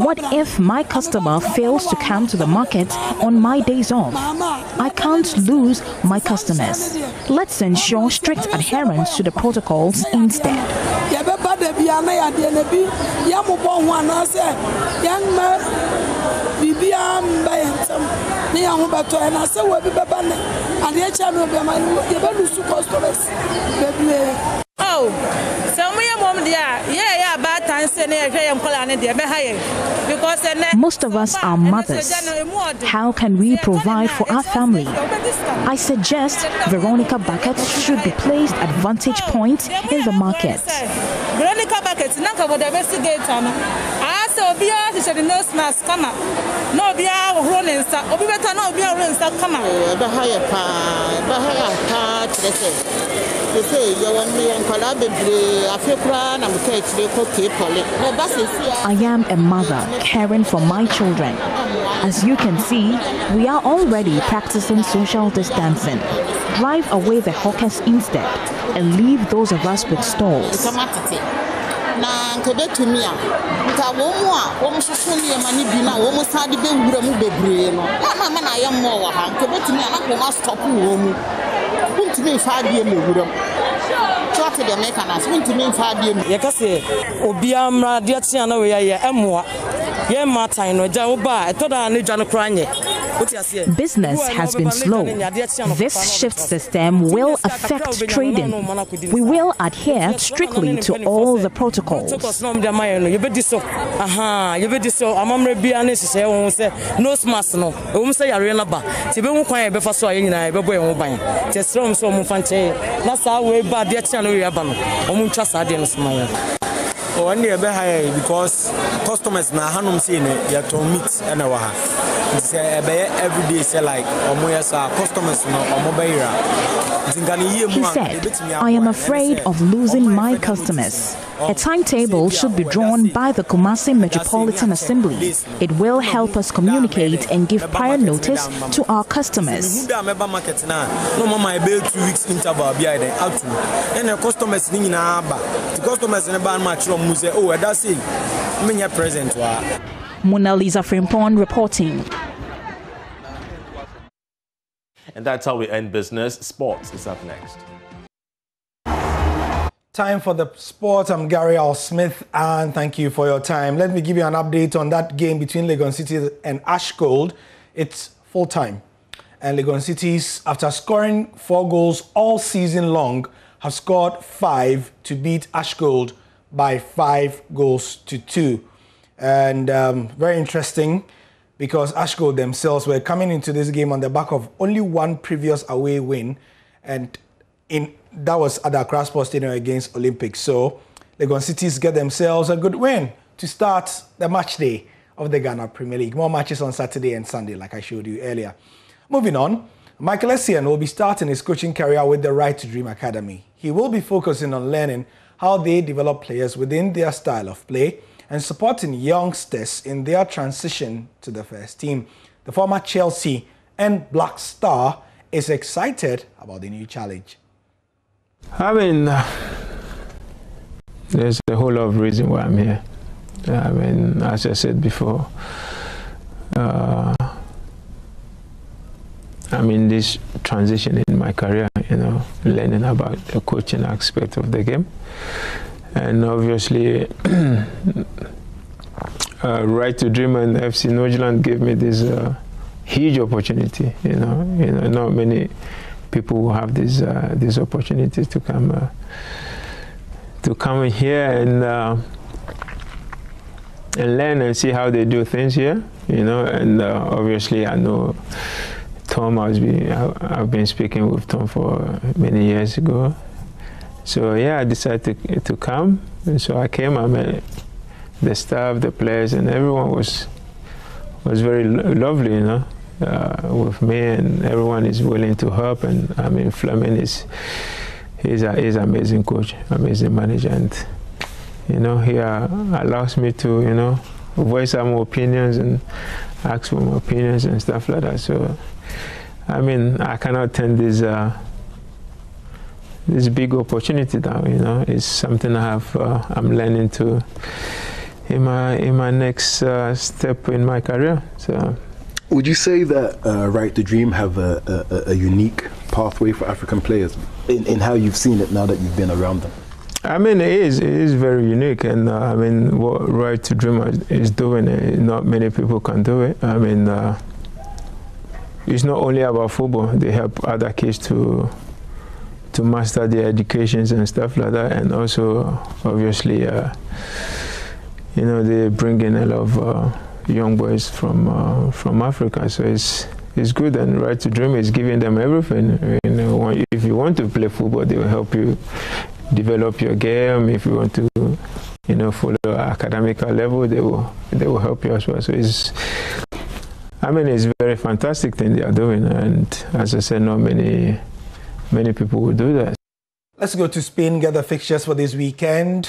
What if my customer fails to come to the market on my days off? I can't lose my customers. Let's ensure strict adherence to the protocols instead. Most of us are mothers. How can we provide for our family? I suggest Veronica buckets should be placed at vantage point in the market. Veronica buckets, I am a mother caring for my children. As you can see, we are already practicing social distancing. Drive away the hawkers instead and leave those of us with stalls. Business has been slow. This shift system will affect trading. We will adhere strictly to all the protocols. Because customers na hanum say ya to meet and it's every day say like customers He said, I am afraid of losing my customers. A timetable should be drawn by the Kumasi Metropolitan Assembly. It will help us communicate and give prior notice to our customers. Mona Lisa Frimpong reporting. And that's how we end business. Sports is up next. Time for the sport. I'm Gary Al Smith, and thank you for your time. Let me give you an update on that game between Legon City and Ashgold. It's full time. And Legon Cities, after scoring 4 goals all season long, have scored 5 to beat Ashgold by 5 goals to 2. And very interesting, because Ashgold themselves were coming into this game on the back of only one previous away win, and that was at the Accra Sports Stadium against Olympics. So Legon Cities get themselves a good win to start the match day of the Ghana Premier League. More matches on Saturday and Sunday, like I showed you earlier. Moving on, Michael Essien will be starting his coaching career with the Right to Dream Academy. He will be focusing on learning how they develop players within their style of play and supporting youngsters in their transition to the first team. The former Chelsea and Black Star is excited about the new challenge. I mean, there's a whole lot of reason why I'm here. I mean, as I said before, I'm in this transition in my career, learning about the coaching aspect of the game. And obviously, Right to Dream and FC Nordjylland gave me this huge opportunity. Not many people who have this opportunity to come here and learn and see how they do things here. And obviously I know Tom. I've been speaking with Tom for many years ago. So yeah, I decided to come. And so I came. I met the staff, the players, and everyone was very lovely, with me, and everyone is willing to help. And I mean, Fleming is an amazing coach, amazing manager, and he allows me to voice some opinions and ask for my opinions and stuff like that. So I mean, I cannot turn this big opportunity down. It's something I'm learning to in my next step in my career. So. Would you say that Right to Dream have a unique pathway for African players in how you've seen it now that you've been around them? I mean, it is very unique, and I mean, what Right to Dream is doing, not many people can do it. I mean, it's not only about football. They help other kids to master their educations and stuff like that, and also obviously, they bring in a lot of young boys from Africa, so it's good. And Right to Dream is giving them everything. If you want to play football, they will help you develop your game. If you want to, follow academic level, they will help you as well. So it's a very fantastic thing they are doing, and as I said, not many people will do that. Let's go to Spain, get the fixtures for this weekend.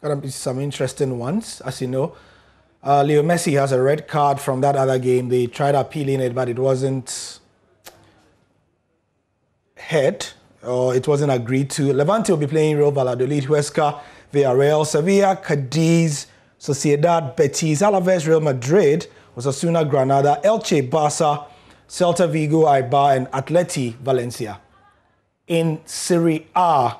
Gonna be some interesting ones, as you know. Leo Messi has a red card from that other game. They tried appealing it, but it wasn't heard, or it wasn't agreed to. Levante will be playing Real Valladolid, Huesca, Villarreal, Sevilla, Cadiz, Sociedad, Betis, Alaves, Real Madrid, Osasuna, Granada, Elche, Barca, Celta Vigo, Eibar, and Atleti Valencia. In Serie A,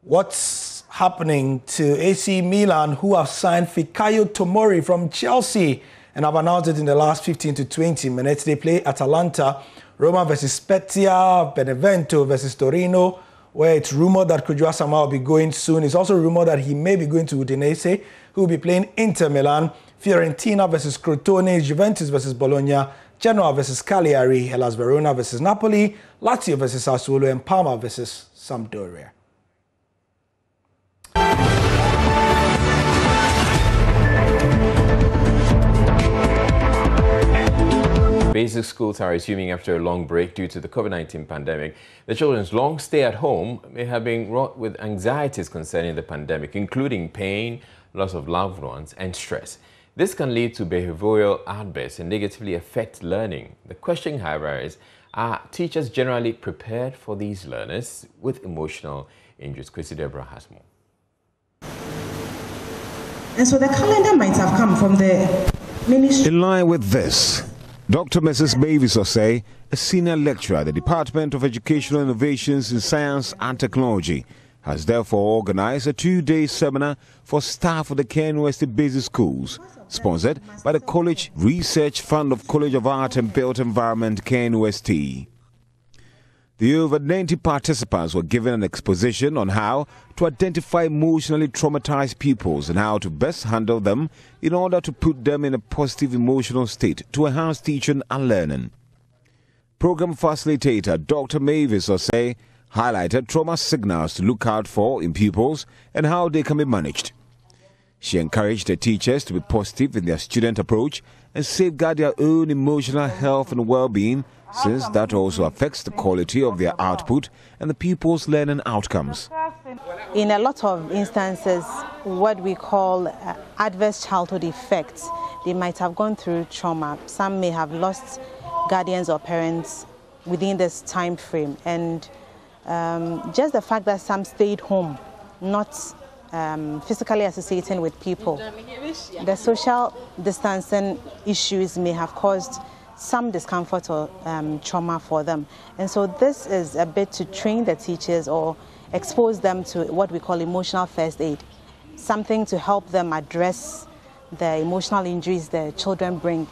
what's happening to AC Milan, who have signed Fikayo Tomori from Chelsea? and I've announced it in the last 15 to 20 minutes. They play Atalanta, Roma versus Spezia, Benevento versus Torino, where it's rumored that Kujua Sama will be going soon. It's also rumored that he may be going to Udinese, who will be playing Inter Milan, Fiorentina versus Crotone, Juventus versus Bologna, Genoa versus Cagliari, Hellas Verona versus Napoli, Lazio versus Sassuolo, and Parma versus Sampdoria. Basic schools are resuming after a long break due to the COVID-19 pandemic. The children's long stay at home may have been wrought with anxieties concerning the pandemic, including pain, loss of loved ones, and stress. This can lead to behavioral outbursts and negatively affect learning. The question, however, is, are teachers generally prepared for these learners with emotional injuries? Chrissy Deborah has more. And so the calendar might have come from the ministry. In line with this, Dr. Mrs. Mavis Osei, a senior lecturer at the Department of Educational Innovations in Science and Technology, has therefore organized a 2-day seminar for staff of the KNUST Basic Schools, sponsored by the College Research Fund of College of Art and Built Environment, KNUST. The over 90 participants were given an exposition on how to identify emotionally traumatized pupils and how to best handle them in order to put them in a positive emotional state to enhance teaching and learning. Program facilitator Dr. Mavis Osei highlighted trauma signals to look out for in pupils and how they can be managed. She encouraged the teachers to be positive in their student approach and safeguard their own emotional health and well-being, since that also affects the quality of their output and the pupils' learning outcomes. In a lot of instances, what we call adverse childhood effects, they might have gone through trauma. Some may have lost guardians or parents within this time frame, and just the fact that some stayed home, not physically associating with people, the social distancing issues may have caused some discomfort or trauma for them. And so this is a bit to train the teachers or expose them to what we call emotional first aid, something to help them address the emotional injuries the children bring.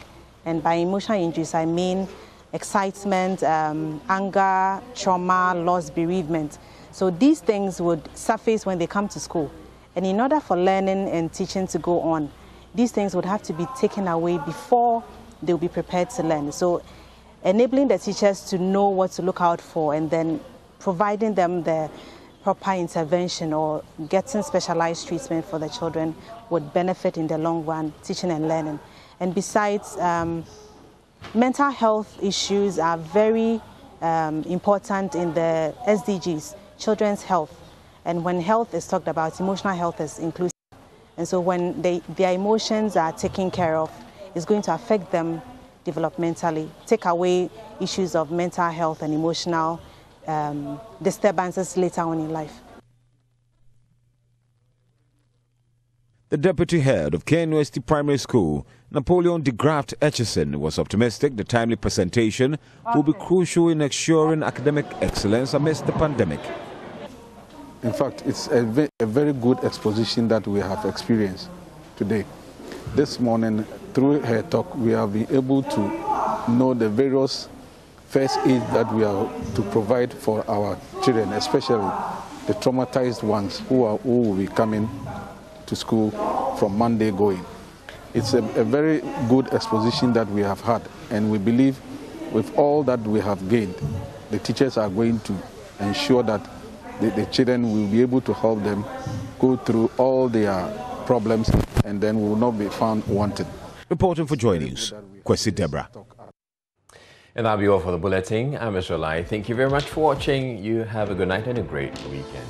And by emotional injuries, I mean excitement, anger, trauma, loss, bereavement. So these things would surface when they come to school. And in order for learning and teaching to go on, these things would have to be taken away before they'll be prepared to learn. So enabling the teachers to know what to look out for and then providing them the proper intervention or getting specialized treatment for the children would benefit in the long run teaching and learning. And besides, mental health issues are very important in the SDGs, children's health. And when health is talked about, emotional health is inclusive. And so when their emotions are taken care of, it's going to affect them developmentally, take away issues of mental health and emotional disturbances later on in life. The deputy head of KNUST Primary School, Napoleon de Graft Etchison, was optimistic the timely presentation will be crucial in ensuring academic excellence amidst the pandemic. In fact, it's a very good exposition that we have experienced today. This morning, through her talk, we have been able to know the various first aid that we are to provide for our children, especially the traumatized ones who will be coming to school from Monday going. It's a very good exposition that we have had, and we believe with all that we have gained, the teachers are going to ensure that the children will be able to help them go through all their problems and then will not be found wanted. Reporting for Joy News, Kwesi Deborah. And that'll be all for the bulletin. I'm Mr. Lai. Thank you very much for watching. You have a good night and a great weekend.